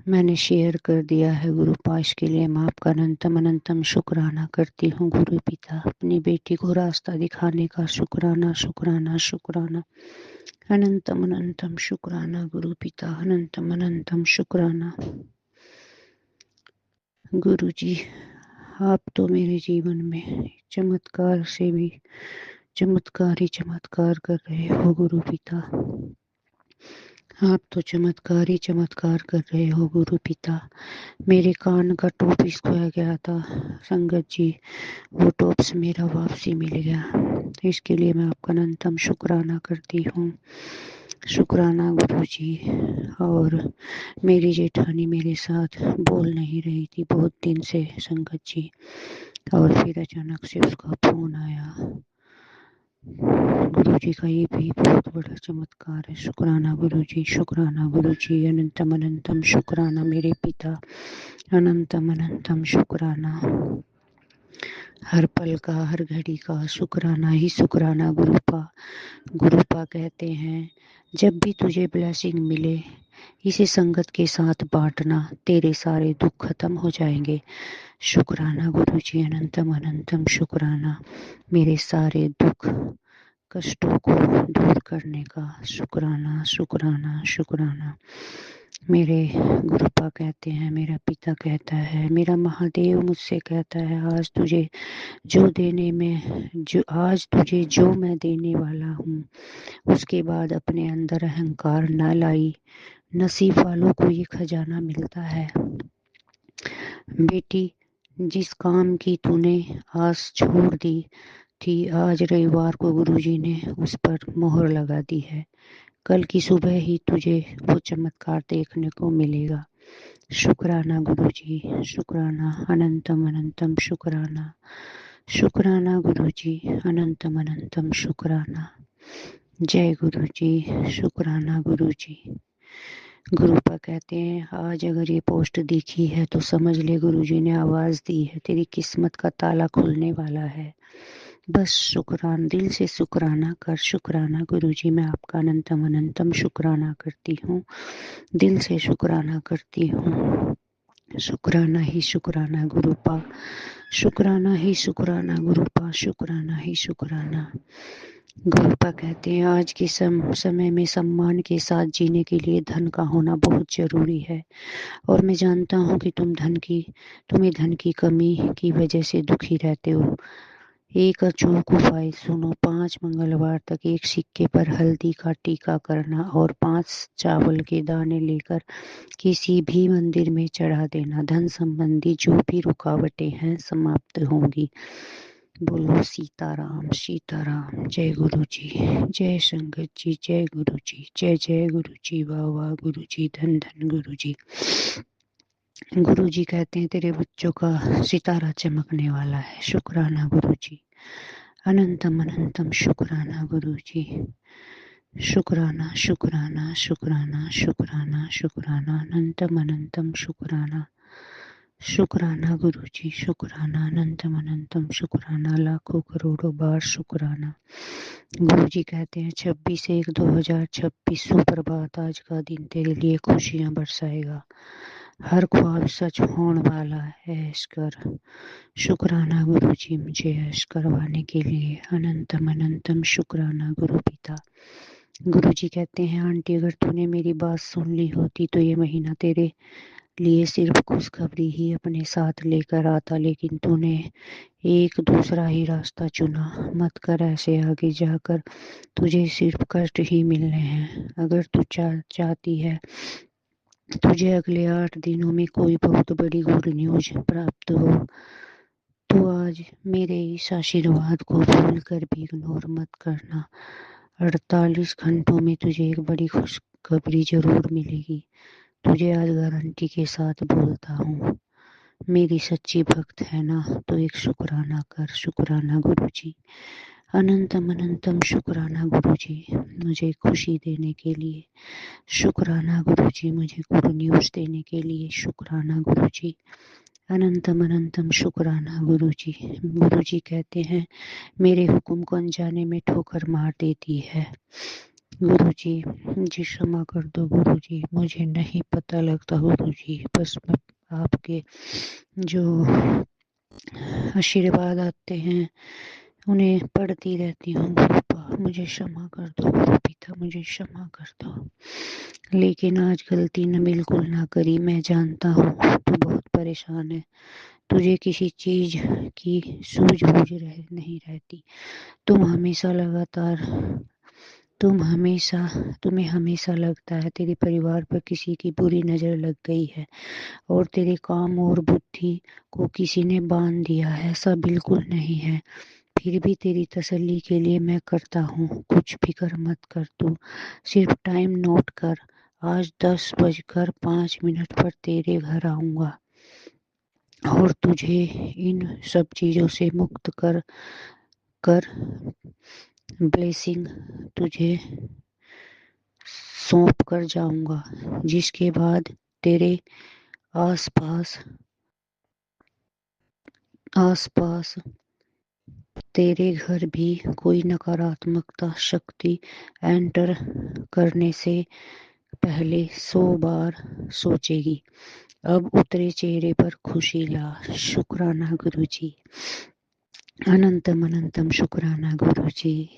मैंने शेयर कर दिया है गुरु पाश के लिए, मैं आपका अनंतम अनंतम शुक्राना करती हूँ गुरु पिता। अपनी बेटी को रास्ता दिखाने का शुक्राना शुक्राना शुक्राना, अनंतम अनंतम शुक्राना गुरु पिता, अनंतम अनंतम शुक्राना। गुरु जी, आप तो मेरे जीवन में चमत्कार से भी चमत्कार ही चमत्कार कर रहे हो गुरु पिता। आप तो चमत्कार ही चमत्कार कर रहे हो गुरु पिता। मेरे कान का टॉप्स खोया गया था संगत जी, वो टॉप्स मेरा वापसी मिल गया। इसके लिए मैं आपका अनंतम शुक्राना करती हूँ। शुक्राना गुरु जी। और मेरी जेठानी मेरे साथ बोल नहीं रही थी बहुत दिन से संगत जी, और फिर अचानक से उसका फोन आया। गुरु जी का ये भी बहुत बड़ा चमत्कार है। शुक्राना गुरु जी, शुक्राना गुरु जी, अनंतम अनंतम शुक्राना मेरे पिता, अनंतम अनंतम शुक्राना। हर पल का, हर घड़ी का शुक्राना ही शुक्राना गुरुपा। गुरुपा कहते हैं, जब भी तुझे ब्लेसिंग मिले इसे संगत के साथ बांटना, तेरे सारे दुख खत्म हो जाएंगे। शुक्राना गुरु जी, अनंतम अनंतम शुक्राना मेरे सारे दुख कष्टों को दूर करने का शुक्राना शुक्राना शुक्राना। मेरे गुरुपा कहते हैं, मेरा पिता कहता है, मेरा महादेव मुझसे कहता है, आज तुझे जो मैं देने वाला हूँ उसके बाद अपने अंदर अहंकार न लाई। नसीब वालों को ये खजाना मिलता है। बेटी, जिस काम की तूने आस छोड़ दी थी, आज रविवार को गुरुजी ने उस पर मोहर लगा दी है। कल की सुबह ही तुझे वो चमत्कार देखने को मिलेगा। शुक्राना गुरुजी, शुक्राना, अनंतम अनंतम शुक्राना। शुक्राना गुरुजी, अनंतम अनंतम शुक्राना। जय गुरुजी, शुक्राना गुरुजी। गुरुपा कहते हैं, आज अगर ये पोस्ट दिखी है तो समझ ले गुरुजी ने आवाज दी है, तेरी किस्मत का ताला खुलने वाला है। बस शुक्राना, दिल से शुक्राना कर। शुक्राना गुरुजी, मैं आपका अनंतम अनंतम शुक्राना करती हूँ, दिल से शुक्राना करती हूँ। शुक्राना ही शुक्राना गुरुपा। शुक्राना ही शुक्राना गुरुपा, शुक्राना ही शुक्राना। गुरुपा कहते हैं आज के समय में सम्मान के साथ जीने के लिए धन का होना बहुत जरूरी है, और मैं जानता हूँ कि तुम्हें धन की कमी की वजह से दुखी रहते हो। एक अचूक उपाय सुनो, 5 मंगलवार तक एक सिक्के पर हल्दी का टीका करना और 5 चावल के दाने लेकर किसी भी मंदिर में चढ़ा देना। धन संबंधी जो भी रुकावटें हैं समाप्त होंगी। बोलो सीताराम सीताराम। जय गुरु जी, जय संगत जी, जय गुरु जी, जय जय गुरु जी, वाह वाह गुरु जी, धन धन गुरु जी। गुरु जी कहते हैं तेरे बच्चों का सितारा चमकने वाला है। शुक्राना गुरु जी, अनंतम अनंतम शुक्राना गुरु जी। शुक्राना शुक्राना शुक्राना शुक्राना शुक्राना अनंतम अनंतम शुक्राना। शुक्राना गुरु जी, शुक्राना अनंतम अनंतम शुक्राना, लाखों करोड़ों बार शुक्राना। गुरु जी कहते हैं 26/1/2026 सुप्रभात। आज का दिन तेरे लिए खुशियां बरसाएगा, हर ख्वाब सच होने वाला है। ऐश कर। शुक्राना गुरु जी, मुझे ऐश करवाने के लिए। अनंतम अनंतम शुक्राना गुरु पिता। गुरु जी कहते हैं आंटी अगर तूने मेरी बात सुन ली होती तो ये महीना तेरे लिए सिर्फ खुशखबरी ही अपने साथ लेकर आता, लेकिन तूने एक दूसरा ही रास्ता चुना। मत कर ऐसे, आगे जाकर तुझे सिर्फ कष्ट ही मिलने हैं। अगर तू चाहती है तुझे अगले 8 दिनों में कोई बहुत बड़ी गुड न्यूज प्राप्त हो तो आज मेरे इस आशीर्वाद को भूल कर भी इग्नोर मत करना। 48 घंटों में तुझे एक बड़ी खुशखबरी जरूर मिलेगी। तुझे आज गारंटी के साथ बोलता हूँ, मेरी सच्ची भक्त है ना तो एक शुक्राना कर। शुक्राना गुरु जी, अनंतम अनंतम शुक्राना गुरु जी, मुझे खुशी देने के लिए। शुक्राना गुरु जी, मुझे गुड न्यूज देने के लिए। शुक्राना गुरु जी, अनंतम अनंतम शुक्राना गुरु जी। गुरु जी कहते हैं मेरे हुक्म को अनजाने में ठोकर मार देती है। गुरु जी मुझे क्षमा कर दो गुरु जी, मुझे नहीं पता लगता गुरु जी, बस मैं आपके जो आशीर्वाद आते हैं उन्हें पढ़ती रहती हूँ। गुरुपा मुझे क्षमा कर दो गुरु पिता, मुझे क्षमा कर दो। लेकिन आज गलती न बिल्कुल ना करी। मैं जानता हूँ तू बहुत परेशान है, तुझे किसी चीज की सूझबूझ नहीं रहती। तुम्हें हमेशा लगता है तेरे परिवार पर किसी की बुरी नजर लग गई है और तेरे काम और बुद्धि को किसी ने बांध दिया है। ऐसा बिल्कुल नहीं है, फिर भी तेरी तसल्ली के लिए मैं करता हूँ। कुछ फिक्र मत कर, तू सिर्फ टाइम नोट कर। आज 10:05 पर तेरे घर आऊंगा और तुझे इन सब चीजों से मुक्त कर ब्लेसिंग तुझे सौंप कर जाऊंगा, जिसके बाद तेरे आसपास तेरे घर भी कोई नकारात्मकता शक्ति एंटर करने से पहले 100 बार सोचेगी। अब उतरे चेहरे पर खुशी ला। शुक्राना गुरु जी, अनंतम अनंतम शुक्राना गुरु जी,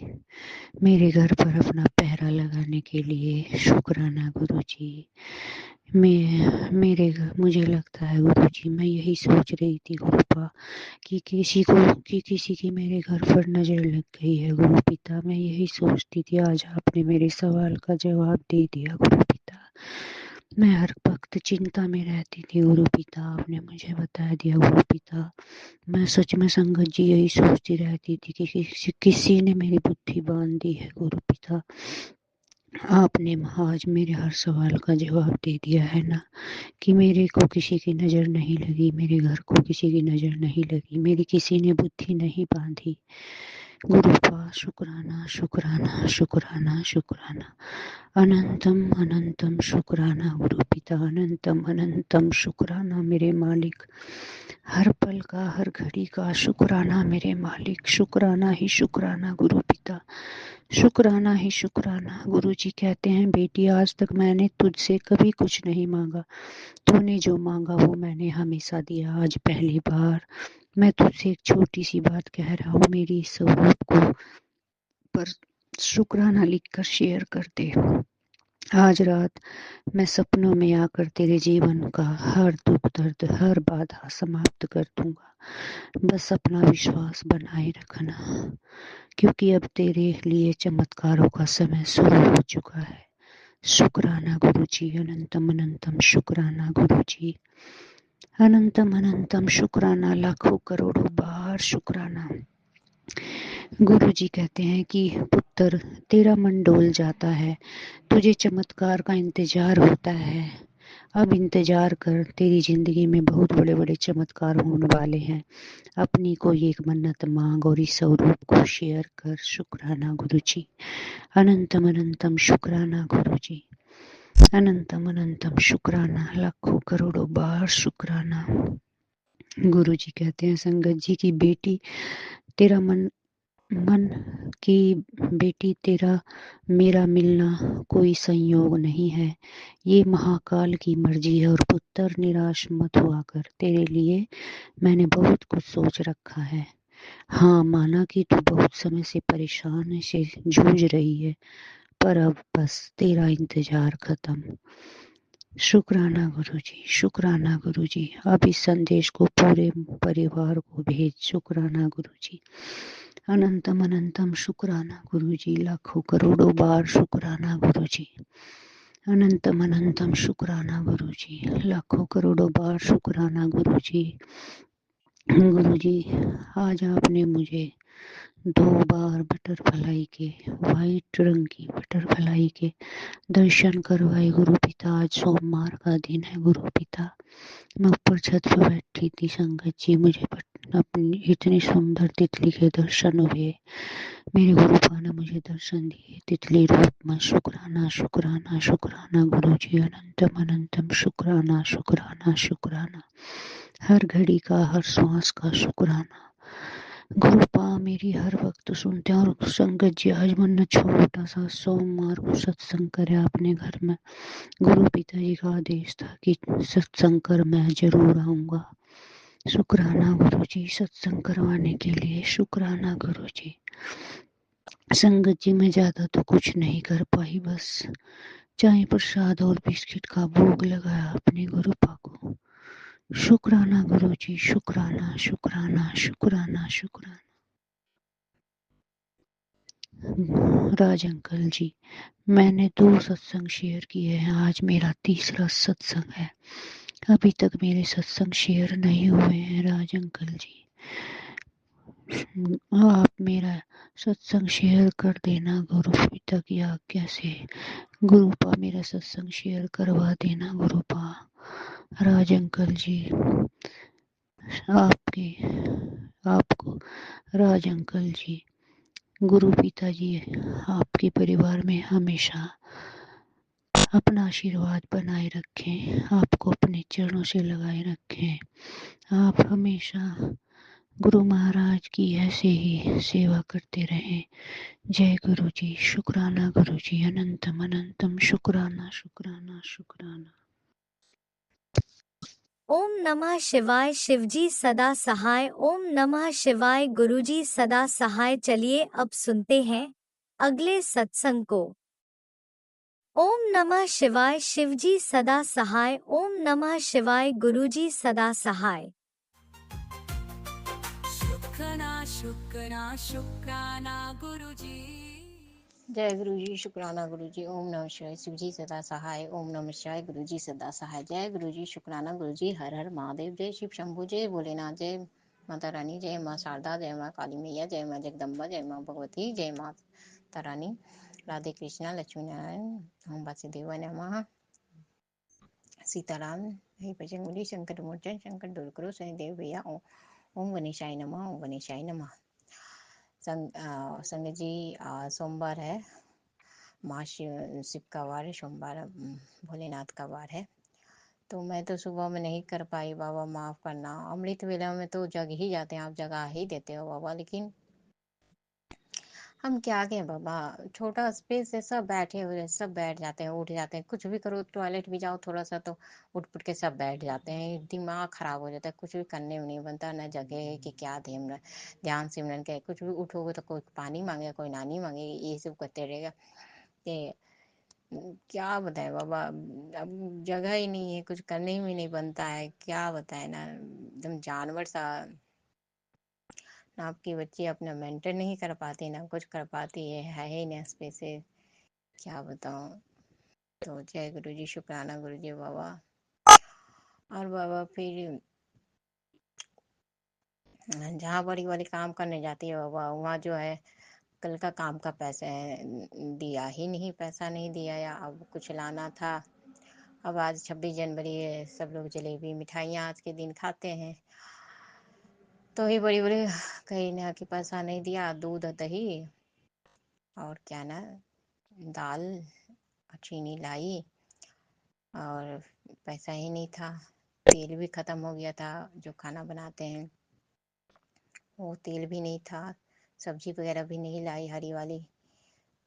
मेरे घर पर अपना पहरा लगाने के लिए। शुक्राना गुरु जी। मुझे लगता है गुरु जी, मैं यही सोच रही थी गुरुपा कि किसी की मेरे घर पर नजर लग गई है। गुरु पिता मैं यही सोचती थी, आज आपने मेरे सवाल का जवाब दे दिया गुरु पिता। मैं हर वक्त चिंता में रहती थी गुरु पिता, आपने मुझे बता दिया गुरु पिता। मैं सच में संगत जी यही सोचती रहती थी कि किसी ने मेरी बुद्धि बांध दी है गुरु पिता। आपने आज मेरे हर सवाल का जवाब दे दिया है ना, कि मेरे को किसी की नज़र नहीं लगी, मेरे घर को किसी की नज़र नहीं लगी, मेरी किसी ने बुद्धि नहीं बांधी। गुरुपा शुक्राना शुक्राना शुक्राना शुक्राना, अनंतम अनंतम शुक्राना गुरु पिता, अनंतम अनंतम शुक्राना मेरे मालिक। हर पल का हर घड़ी का शुक्राना मेरे मालिक। शुक्राना ही शुक्राना गुरु पिता, शुक्राना ही शुक्राना। गुरु जी कहते हैं बेटी आज तक मैंने तुझसे कभी कुछ नहीं मांगा, तूने जो मांगा वो मैंने हमेशा दिया। आज पहली बार मैं तुझसे एक छोटी सी बात कह रहा हूँ, मेरी इस स्वरूप को पर शुक्राना लिखकर शेयर कर दे। आज रात मैं सपनों में आकर तेरे जीवन का हर दुख दर्द, हर बाधा समाप्त कर दूंगा। बस अपना विश्वास बनाए रखना, क्योंकि अब तेरे लिए चमत्कारों का समय शुरू हो चुका है। शुक्राना गुरुजी, अनंतम अनंतम शुक्राना गुरुजी, अनंतम अनंतम शुक्राना, लाखों करोड़ों बार शुक्राना। गुरुजी कहते हैं कि पुत्र, तेरा मन डोल जाता है, तुझे चमत्कार का इंतजार होता है। अब इंतजार कर, तेरी जिंदगी में बहुत बड़े बड़े चमत्कार होने वाले हैं। अपनी कोई एक मन्नत मांग और इस स्वरूप को शेयर कर। शुक्राना गुरुजी, अनंतम अनंतम शुक्राना गुरुजी, अनंतम अनंतम शुक्राना, लाखों करोड़ों बार शुक्राना। गुरुजी कहते हैं, संगत जी की बेटी, तेरा मन मन की बेटी, तेरा मेरा मिलना कोई संयोग नहीं है, ये महाकाल की मर्जी है। और पुत्र, निराश मत हुआ कर, तेरे लिए मैंने बहुत कुछ सोच रखा है। हाँ, माना कि तू बहुत समय से परेशान से जूझ रही है, पर अब बस तेरा इंतजार खत्म। शुक्राना गुरुजी, शुक्राना गुरुजी। अब इस संदेश को पूरे परिवार को भेज। शुक्राना गुरुजी, अनंतम अनंतम शुक्राना गुरुजी, लाखों करोड़ों बार शुक्राना गुरुजी, अनंतम अनंतम शुक्राना गुरुजी, लाखों करोड़ों बार शुक्राना गुरुजी। गुरुजी, आज आपने मुझे 2 बार बटरफ्लाई के, वाइट रंग की बटरफ्लाई के दर्शन करवाए गुरु पिता। आज सोमवार का दिन है गुरु पिता। मैं ऊपर छत पे बैठी थी संगत जी, मुझे अपनी इतनी सुंदर तितली के दर्शन हुए। मेरे गुरुपा ने मुझे दर्शन दिए तितली रूप में। शुक्राना शुक्राना शुक्राना गुरुजी, अनंतम अनंतम शुक्राना शुक्राना शुक्राना, हर घड़ी का, हर श्वास का शुक्राना। गुरुपा मेरी हर वक्त सुनते हैं। और संगत जी, आज मन छोटा सा सोमवार को सत्संग करे अपने घर में। गुरु पिताजी का आदेश था कि सत्संग कर, मैं जरूर आऊंगा। शुक्राना गुरुजी सत्संग करवाने के लिए। शुक्राना गुरुजी। संगत जी, मैं ज्यादा तो कुछ नहीं कर पाई, बस चाय प्रसाद और बिस्किट का भोग लगाया अपने गुरुपा को। शुक्राना गुरुजी, शुक्राना शुक्राना शुक्राना शुक्राना। राज अंकल जी, मैंने 2 सत्संग शेयर किए हैं, आज मेरा तीसरा सत्संग है। अभी तक मेरे सत्संग शेयर नहीं हुए हैं। राज अंकल जी, आप मेरा सत्संग शेयर कर देना गुरु पिता की आज्ञा से। गुरुपा मेरा सत्संग शेयर करवा देना गुरुपा। राज अंकल जी, आपको राज अंकल जी, गुरु पिताजी आपके परिवार में हमेशा अपना आशीर्वाद बनाए रखें, आपको अपने चरणों से लगाए रखें। आप हमेशा गुरु महाराज की ऐसे ही सेवा करते रहें। जय गुरु जी। शुक्राना गुरु जी, अनंतम अनंतम शुक्राना शुक्राना शुक्राना। ओम नमः शिवाय। शिवजी सदा सहाय। ओम नमः शिवाय। गुरुजी सदा सहाय। चलिए अब सुनते हैं अगले सत्संग को। ओम नमः शिवाय। शिवजी सदा सहाय। ओम नमः शिवाय। गुरुजी सदा सहाय। शुक्राना शुक्राना शुक्राना गुरुजी। जय गुरु जी। शुक्राना गुरु जी। ओम नमः शिवाय। शिव जी सदा सहाय। ओम नमः शिवाय। गुरु जी सदा सहाय। जय गुरु जी। शुक्राना गुरु जी। हर हर महादेव। जय शिव शंभु। जय भोलेनाथ। जय माता रानी। जय माँ शारदा। जय माँ काली मैया। जय माँ जगदम्बा। जय माँ भगवती। जय माता रानी। राधे कृष्णा। लक्ष्मी नारायण। ओम वासुदेवाय नमः। सीताराम। हे बजरंगबली। शंकर मोचन। शंकर दूर करो। शनिदेव भैया। ओम गणेशाय नमः। ओम गणेशाय नमः। संगत जी, सोमवार है, माँ शिव का वार है, सोमवार भोलेनाथ का वार है। तो मैं तो सुबह में नहीं कर पाई, बाबा माफ करना। अमृत वेला में तो जग ही जाते हैं, आप जगा ही देते हो बाबा, लेकिन हम क्या कहें बाबा, छोटा स्पेस है, सब बैठे हुए हैं, सब बैठ जाते हैं, उठ जाते हैं, कुछ भी करो, टॉयलेट भी जाओ थोड़ा सा तो उठ पुट के सब बैठ जाते हैं, दिमाग खराब हो जाता है, कुछ भी करने में नहीं बनता, न जगह है कि क्या ध्यान सिमरन के कुछ भी उठोगे तो कोई पानी मांगेगा, कोई नानी मांगेगी, ये सब करते रहेगा। ये क्या बताए बाबा, अब जगह ही नहीं है, कुछ करने में नहीं बनता है, क्या बताए ना, एकदम जानवर सा। ना आपकी बच्ची अपना मेंटेन नहीं कर पाती, ना कुछ कर पाती है ही नहीं स्पेस से, क्या बताऊं। तो जय गुरु जी, शुक्राना गुरु जी बाबा। और बाबा फिर जहाँ बड़ी बड़ी काम करने जाती है बाबा, वहाँ जो है कल का काम का पैसा है, दिया ही नहीं, पैसा नहीं दिया, या अब कुछ लाना था। अब आज 26 जनवरी है, सब लोग जलेबी मिठाइयाँ आज के दिन खाते हैं, तो ही बड़ी बड़ी कहीं ना कि पैसा नहीं दिया, दूध दही और क्या ना, दाल और चीनी लाई, और पैसा ही नहीं था, तेल भी खत्म हो गया था, जो खाना बनाते हैं वो तेल भी नहीं था, सब्जी वगैरह भी नहीं लाई हरी वाली।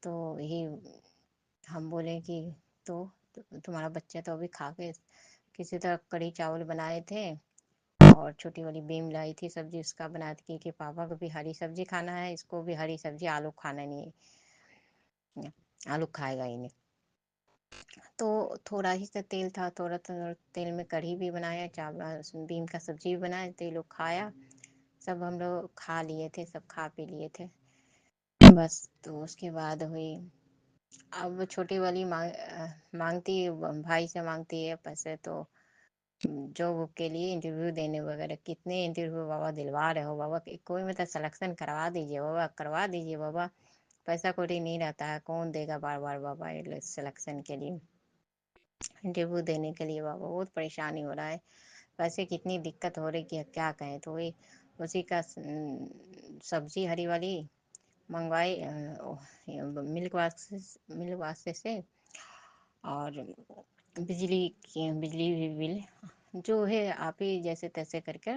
तो यही हम बोले कि तुम्हारा बच्चा तो अभी खा के किसी तरह कढ़ी चावल बनाए थे, और छोटी वाली बीम लाई थी सब्जी, उसका बना दी कि पापा को भी हरी सब्जी खाना है, इसको भी हरी सब्जी, आलू खाना नहीं है, आलू खाएगा ही नहीं। तो थोड़ा ही सा तेल था, थोड़ा थोड़ा तेल में कढ़ी भी बनाया, चावल बीम का सब्जी भी बनाया, तो ये लोग खाया, सब हम लोग खा लिए थे, सब खा पी लिए थे बस। तो उसके बाद हुई, अब छोटी वाली मांगती है, भाई से मांगती है पैसे, तो जॉब के लिए इंटरव्यू देने वगैरह, कितने इंटरव्यू बाबा दिलवा रहे हो बाबा, कोई मतलब सिलेक्शन करवा दीजिए बाबा, करवा दीजिए बाबा, पैसा कोई नहीं रहता है, कौन देगा बार बार बाबा ये सिलेक्शन के लिए, इंटरव्यू देने के लिए बाबा, बहुत परेशानी हो रहा है, पैसे कितनी दिक्कत हो रही है क्या कहें। तो वही उसी का सब्जी हरी वाली मंगवाई, मिल्क वास्ते से, और बिजली बिल जो है आप ही जैसे तैसे करके,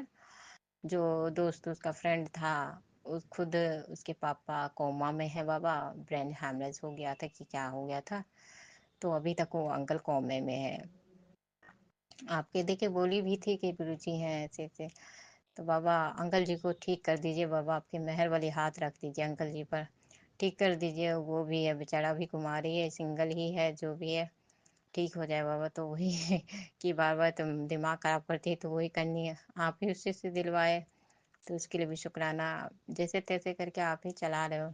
जो दोस्त उसका फ्रेंड था, उस खुद उसके पापा कोमा में है बाबा, ब्रेन हैमरेज हो गया था कि क्या हो गया था, तो अभी तक वो अंकल कोमे में है। आपके देखे बोली भी थी कि गुरु जी हैं ऐसे ऐसे, तो बाबा अंकल जी को ठीक कर दीजिए बाबा, आपके मेहर वाली हाथ रख दीजिए अंकल जी पर, ठीक कर दीजिए, वो भी है बेचारा, भी कुमारी है, सिंगल ही है, जो भी है ठीक हो जाए बाबा। तो वही है कि बार बार तुम दिमाग खराब करती है, तो वही करनी है, आप ही उससे से दिलवाए, तो उसके लिए भी शुक्राना, जैसे तैसे करके आप ही चला रहे हो।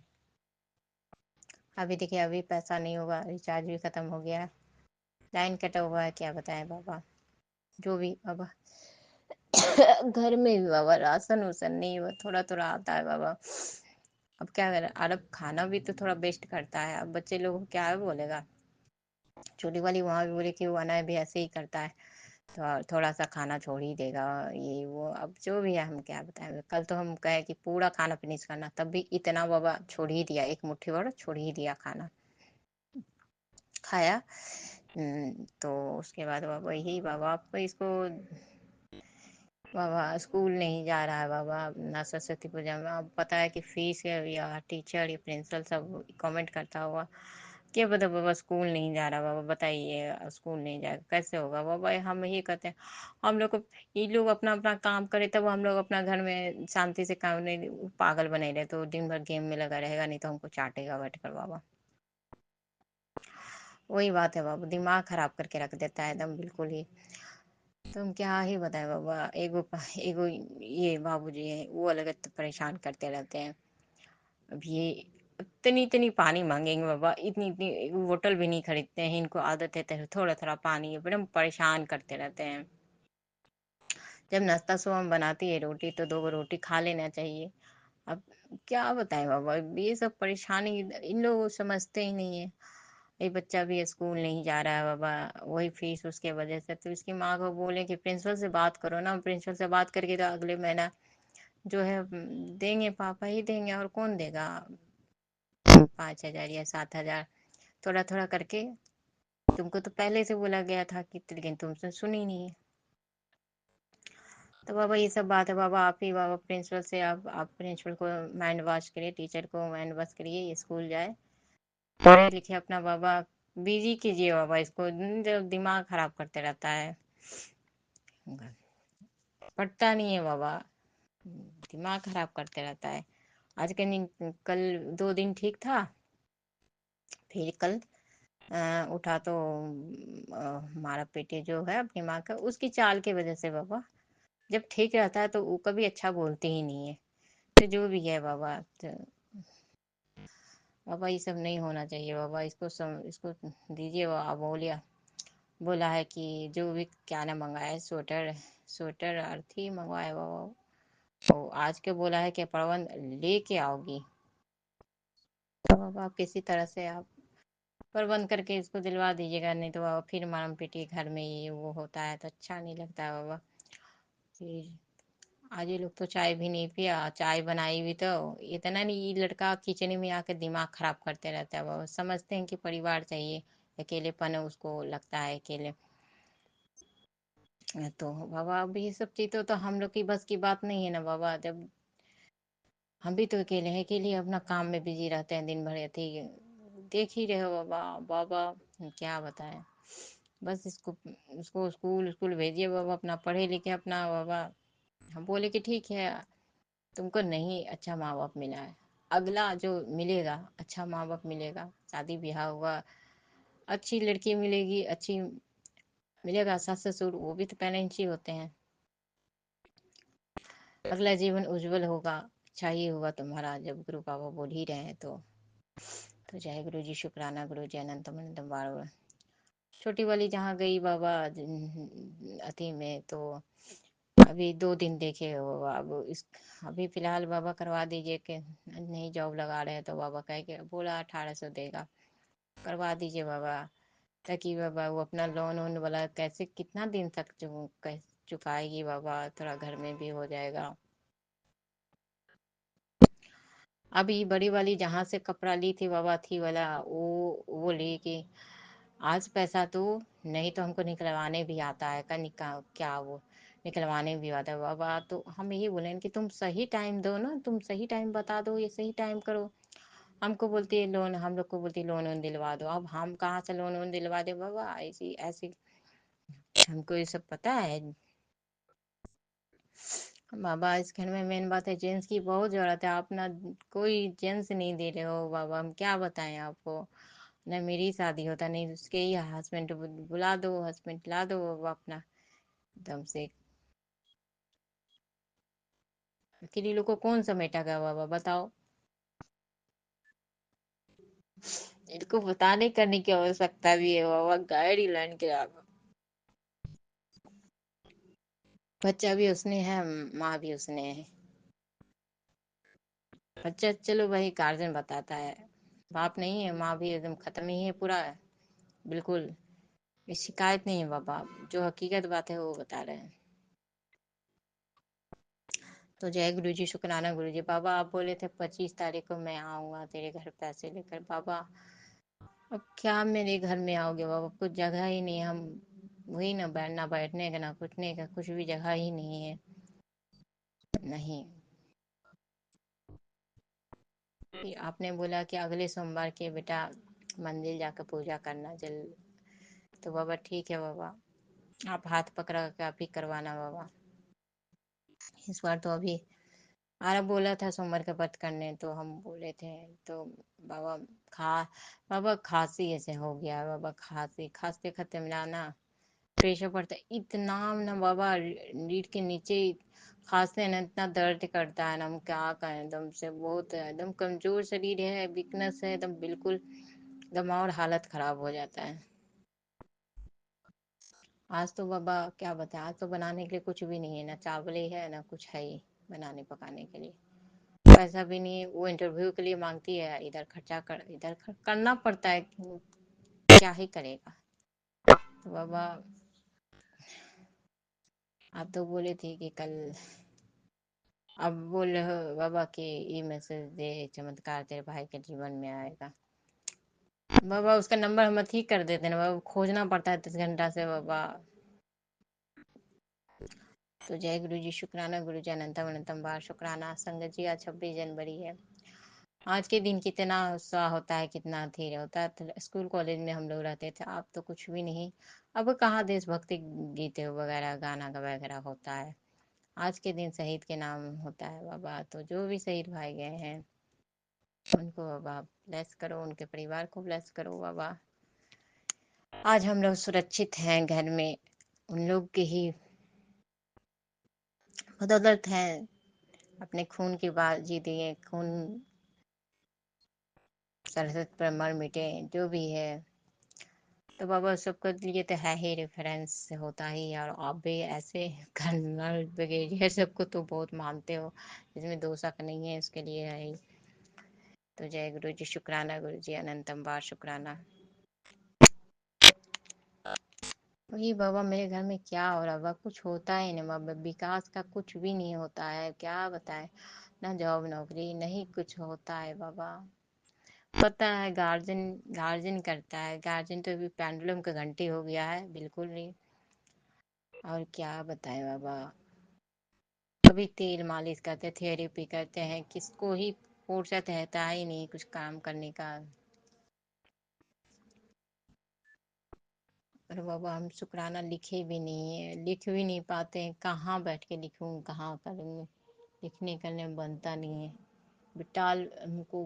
अभी देखिए, अभी पैसा नहीं होगा, रिचार्ज भी खत्म हो गया, लाइन कटा हुआ है, क्या बताएं बाबा, जो भी बाबा घर में भी बाबा राशन उसन नहीं हुआ, थोड़ा थोड़ा आता है बाबा, अब क्या करें, अरब खाना भी तो थोड़ा बेस्ट करता है, अब बच्चे लोगों को क्या बोलेगा, छोटी वाली वहां भी बोले कि वो अनाय भी ऐसे ही करता है, तो थोड़ा सा खाना छोड़ ही देगा, ये वो, अब जो भी है हम क्या बताएं, कल तो हम कहे कि पूरा खाना फिनिश करना, तब भी इतना बाबा छोड़ ही दिया, एक मुट्ठी भर छोड़ ही दिया खाना, खाया। तो उसके बाद बाबा यही बाबा, आपको इसको बाबा स्कूल नहीं जा रहा है बाबा, ना सरस्वती पूजा में, अब पता है कि फीस है, या टीचर या प्रिंसिपल सब कमेंट करता होगा, क्या पता बाबा स्कूल नहीं जा रहा बाबा, बताइए स्कूल नहीं जाएगा कैसे होगा बाबा, हम ये कहते हैं, हम लोग को, ये लोग अपना अपना काम करे, तब हम लोग अपना घर में शांति से काम नहीं, पागल बने रहे, तो दिन भर गेम में लगा रहेगा, नहीं तो हमको चाटेगा बैठ कर बाबा, वही बात है बाबा, दिमाग खराब करके रख देता है एकदम बिल्कुल ही। तुम क्या ही बताए बाबा, एगो एगो ये बाबूजी है, वो अलग परेशान करते रहते हैं। अब ये इतनी इतनी पानी मांगेंगे बाबा, इतनी इतनी बोतल भी नहीं खरीदते हैं, इनको आदत है तो थोड़ा थोड़ा पानी, बड़ा परेशान करते रहते हैं। जब नाश्ता सुबह में बनाती है रोटी, तो दो रोटी खा लेना चाहिए। अब क्या बताएं बाबा, ये सब परेशानी इन लोग समझते ही नहीं है। एक बच्चा भी स्कूल नहीं जा रहा है बाबा, वही फीस उसके वजह से, तो इसकी माँ को बोले कि प्रिंसिपल से बात करो ना, प्रिंसिपल से बात करके तो अगले महीना जो है देंगे, पापा ही देंगे, और कौन देगा, 5,000 या 7,000, थोड़ा थोड़ा करके, तुमको तो पहले से बोला गया था कि, लेकिन तुमसे सुनी नहीं। तो बाबा ये सब बात है बाबा, आप ही बाबा प्रिंसिपल से आप प्रिंसिपल को माइंड वॉश करिए, टीचर को माइंड वॉश करिए, ये स्कूल जाए, पढ़े लिखे अपना बाबा, बिजी कीजिए बाबा इसको, जो दिमाग खराब करते रहता है, पढ़ता नहीं है बाबा, दिमाग खराब करते रहता है। आज के नहीं, कल 2 दिन ठीक था, फिर कल उठा तो हमारा पेटे जो है अपनी माँ का, उसकी चाल की वजह से बाबा, जब ठीक रहता है तो वो कभी अच्छा बोलते ही नहीं है। तो जो भी है बाबा, तो बाबा ये सब नहीं होना चाहिए बाबा, इसको दीजिए बाबा। बोला है कि जो भी क्या ना मंगाए, स्वेटर स्वेटर अर्थी मंगवाए बाबा, तो आज के बोला है कि प्रबंध लेके आओगी, तो बाबा आप किसी तरह से आप प्रबंध करके इसको दिलवा दीजिएगा, नहीं तो बाबा फिर मारम पीटी घर में ये वो होता है तो अच्छा नहीं लगता है बाबा। फिर आज ये लोग तो चाय भी नहीं पिया, चाय बनाई भी तो इतना नहीं, ये लड़का किचन में आकर दिमाग खराब करते रहता है बाबा, समझते हैं कि परिवार चाहिए, अकेलेपन उसको लगता है अकेले। तो बाबा अब ये सब चीज़ तो हम लोग की बस की बात नहीं है ना बाबा, जब हम भी तो अकेले हैं, अकेले अपना काम में बिजी रहते हैं दिन भर, यही देख ही रहे हो बाबा। बाबा क्या बताएं, बस इसको उसको स्कूल स्कूल भेजिए बाबा, अपना पढ़े लिखे अपना बाबा। हम बोले कि ठीक है, तुमको नहीं अच्छा माँ बाप मिला है, अगला जो मिलेगा अच्छा माँ बाप मिलेगा, शादी ब्याह हुआ, अच्छी लड़की मिलेगी, अच्छी मिलेगा, सास ससुर वो भी तो पेरेंट्स ही होते हैं, अगला जीवन उज्जवल होगा, अच्छा ही होगा तुम्हारा, जब गुरु बाबा बोल ही रहे हैं तो जय गुरु जी, शुक्राना गुरु जी, अनंतम अनंतम बार बार। छोटी वाली जहाँ गई बाबा अति में, तो अभी 2 दिन देखे हो बाबा, अब इस अभी फिलहाल बाबा करवा दीजिए कि नहीं जॉब लगा रहे हैं, तो बाबा कह के बोला 1800 देगा, करवा दीजिए बाबा, ताकि बाबा वो अपना लोन वोन वाला कैसे कितना दिन तक चुकाएगी बाबा, थोड़ा घर में भी हो जाएगा। अभी बड़ी वाली जहाँ से कपड़ा ली थी बाबा थी वाला, वो ली कि आज पैसा तो नहीं, तो हमको निकलवाने भी आता है का क्या वो निकलवाने भी आता है बाबा, तो हम यही बोले कि तुम सही टाइम दो ना, तुम सही टाइम बता दो, ये सही टाइम करो। हमको बोलती है लोन, हम लोग को बोलती है लोन वोन दिलवा दो, अब हम कहाँ से लोन वोन दिलवा दे बाबा, ऐसी ऐसी हमको ये सब पता है बाबा। इस घर में मेन बात है जेंट्स की बहुत जरूरत है, आप ना कोई जेंट्स नहीं दे रहे हो बाबा, हम क्या बताएं आपको, न मेरी शादी होता, नहीं उसके ही हस्बैंड बुला दो, हस्बैंड ला दो बाबा अपना दम से। अकेले लोग को कौन समेटेगा बाबा बताओ, इनको बताने करने की आवश्यकता भी है बाबा, गाइडलाइन के आप, बच्चा भी उसने है, माँ भी उसने है, बच्चा चलो भाई गार्जियन बताता है, बाप नहीं है, माँ भी एकदम खत्म ही है पूरा, बिल्कुल ये शिकायत नहीं है बाबा, जो हकीकत बात है वो बता रहे हैं। तो जय गुरु जी, शुक्राना गुरु जी। बाबा आप बोले थे 25 तारीख को मैं आऊंगा तेरे घर पैसे लेकर, बाबा अब क्या मेरे घर में आओगे बाबा, कुछ जगह ही नहीं, हम वही ना बैठना, बैठने का ना कुटने का, कुछ भी जगह ही नहीं है। नहीं, फिर आपने बोला कि अगले सोमवार के बेटा मंदिर जाकर पूजा करना जल, तो बाबा ठीक है बाबा, आप हाथ पकड़ा के आप ही करवाना बाबा, इस बार तो अभी आरा बोला था सोमवार का व्रत करने, तो हम बोले थे, तो बाबा खा बाबा खांसी ऐसे हो गया बाबा, खांसी खांसते खाते मिला ना, प्रेशर पड़ता है इतना ना बाबा, रीढ़ के नीचे खांसते ना इतना दर्द करता है ना, हम क्या करें, एकदम से बहुत है, एकदम कमजोर शरीर है, वीकनेस है एकदम बिल्कुल, एकदम और हालत खराब हो जाता है। आज तो बाबा क्या बताएं, आज तो बनाने के लिए कुछ भी नहीं है, ना चावल ही है ना कुछ है ही बनाने पकाने के लिए, पैसा भी नहीं, वो इंटरव्यू के लिए मांगती है, इधर खर्चा कर, इधर करना पड़ता है, क्या ही करेगा। तो बाबा आप तो बोले थे कि कल, अब बोल रहे हो बाबा कि ये मैसेज दे, चमत्कार तेरे भाई के जीवन में आएगा, बाबा उसका नंबर हम ठीक कर देते ना बाबा, खोजना पड़ता है 10 घंटा से बाबा, तो जय गुरु जी, शुक्राना गुरु जी, अनंतम अनंतम बार शुक्राना। संगत जी, आज 26 जनवरी है। आज के दिन कितना उत्साह होता है, कितना धीरे होता है। तो स्कूल कॉलेज में हम लोग रहते थे, अब तो कुछ भी नहीं। अब कहाँ देशभक्ति गीत वगैरह गाना वगैरह होता है। आज के दिन शहीद के नाम होता है बाबा। तो जो भी शहीद भाई गए हैं उनको बाबा ब्लेस करो, उनके परिवार को ब्लेस करो बाबा। आज हम लोग सुरक्षित हैं घर में, उन लोग के ही बदौलत हैं। अपने खून की बाजी दिए, खून सरहद पर मर मिटे, जो भी है। तो बाबा सबके लिए तो है ही, रेफरेंस होता ही है। और आप भी ऐसे कर्नल ब्रिगेडियर सबको तो बहुत मानते हो, इसमें दो शक नहीं है, इसके लिए है ही। तो जय गुरु जी, शुक्राना गुरु जी, अनंतम बार शुक्राना। वही बाबा, मेरे घर में क्या हो रहा है, कुछ होता ही नहीं बाबा, विकास का कुछ भी नहीं होता है। क्या बताएं, ना जॉब नौकरी नहीं कुछ होता है बाबा। पता है गार्जियन गार्जियन करता है, गार्जियन तो अभी पेंडुलम का घंटी हो गया है, बिल्कुल नहीं। और क्या बताएं बाबा, कभी तेल मालिश करते, थेरेपी करते हैं, किसको ही फुर्सत रहता ही नहीं कुछ काम करने का। पर बाबा हम शुक्राना लिखे भी नहीं है, लिख भी नहीं पाते हैं, कहाँ बैठ के लिखूं, कहाँ करूँ। लिखने करने में बनता नहीं है। बिटाल हमको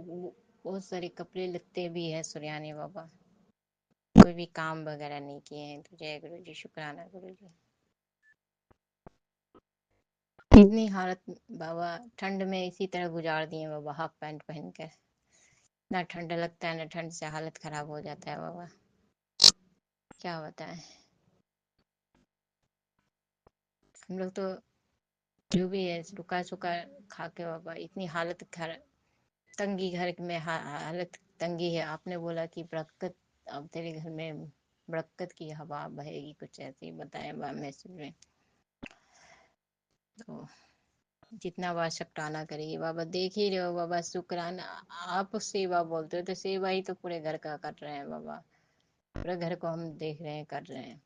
बहुत सारे कपड़े लगते भी है सुरयाने बाबा, कोई भी काम वगैरह नहीं किए हैं। तो जय गुरु जी, शुक्राना गुरु जी। इतनी हालत बाबा ठंड में इसी तरह गुजार दिए बाबा, हाफ पैंट पहन कर। ना ठंड लगता है, ना ठंड से हालत खराब हो जाता है बाबा, क्या बताएं। हम लोग तो जो भी है रुका सुखा खा के बाबा, इतनी हालत तंगी घर में हालत तंगी है। आपने बोला कि बरकत, अब तेरे घर में बरकत की हवा बहेगी, कुछ ऐसे ही बताया बाबा मैसेज में। तो जितना बार शुक्राना करिए बाबा, देख ही रहे हो बाबा, शुक्राना। आप सेवा बोलते हो तो सेवा ही तो पूरे घर का कर रहे हैं बाबा, पूरे घर को हम देख रहे हैं, कर रहे हैं।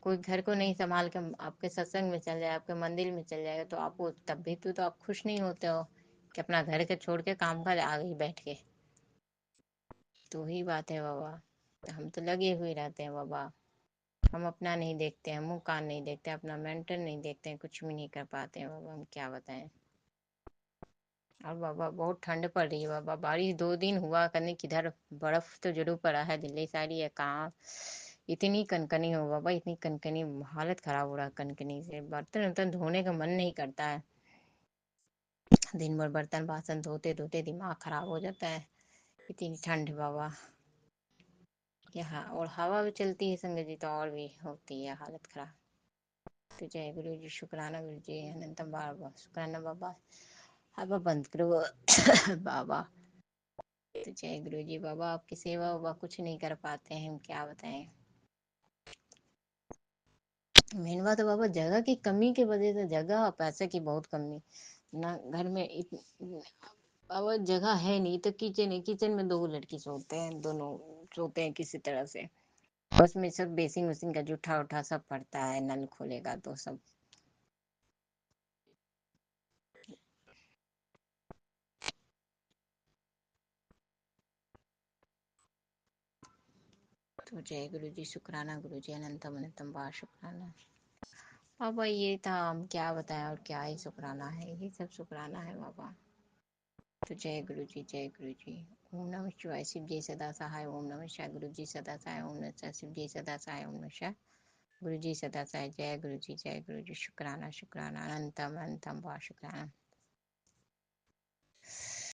कोई घर को नहीं संभाल के आपके सत्संग में चल जाए, आपके मंदिर में चल जाएगा, तो आपको तब भी तो आप खुश नहीं होते हो कि अपना घर के छोड़ के काम पर आ गई बैठ के। तो ही बात है बाबा, तो हम तो लगे हुए रहते हैं बाबा। हम अपना नहीं देखते हैं, मुंह कान नहीं देखते, अपना मेंटेन नहीं देखते हैं, कुछ भी नहीं कर पाते हैं बाबा, हम क्या बताएं। और बाबा बहुत ठंड पड़ रही है बाबा, बारिश 2 दिन हुआ करने, किधर बर्फ तो जरूर पड़ा है, दिल्ली साइड या कहाँ। इतनी कनकनी हो बाबा, इतनी कनकनी, हालत खराब हो रहा है कनकनी से। बर्तन वर्तन धोने का मन नहीं करता है, दिन भर बर्तन बासन धोते धोते दिमाग खराब हो जाता है, इतनी ठंड बाबा। यहाँ और हवा भी चलती है संगत जी, तो और भी होती है हालत खराब। तो जय गुरु जी, शुक्राना गुरु जी, अनंतम बाबा शुक्राना बाबा। हवा बंद करो बाबा। तो जय गुरु जी बाबा, आपकी सेवा बाबा कुछ नहीं कर पाते हैं, हम क्या बताएं। मेन बात है बाबा, जगह की कमी की वजह से, जगह और पैसे की बहुत कमी ना घर में बाबा, जगह है नहीं। तो किचन है, किचन में 2 लड़की सोते हैं, दोनों सोते हैं किसी तरह से। बस में सब बेसिंग वसिंग का जूठा उठा सब पड़ता है, नल खोलेगा तो सब। तो जय गुरु जी, शुक्राना गुरु जी, अनंतम अनंतम बार शुक्राना बाबा। ये था, हम क्या बताएं, और क्या ही शुक्राना है, यही सब शुक्राना है बाबा। तो जय गुरु जी, जय गुरु जी। ओम नमः शिवाय, शिव जी सदा सहाय, ओम नमः शिवाय, गुरु जी सदा सहाय, ओम नमः शिवाय, शिव जी सदा सहाय, ओम नमः शिवाय, गुरु जी सदा सहाय। जय गुरु जी, जय गुरु जी, शुक्राना शुक्राना, अनंतम अनंतम बार शुक्राना।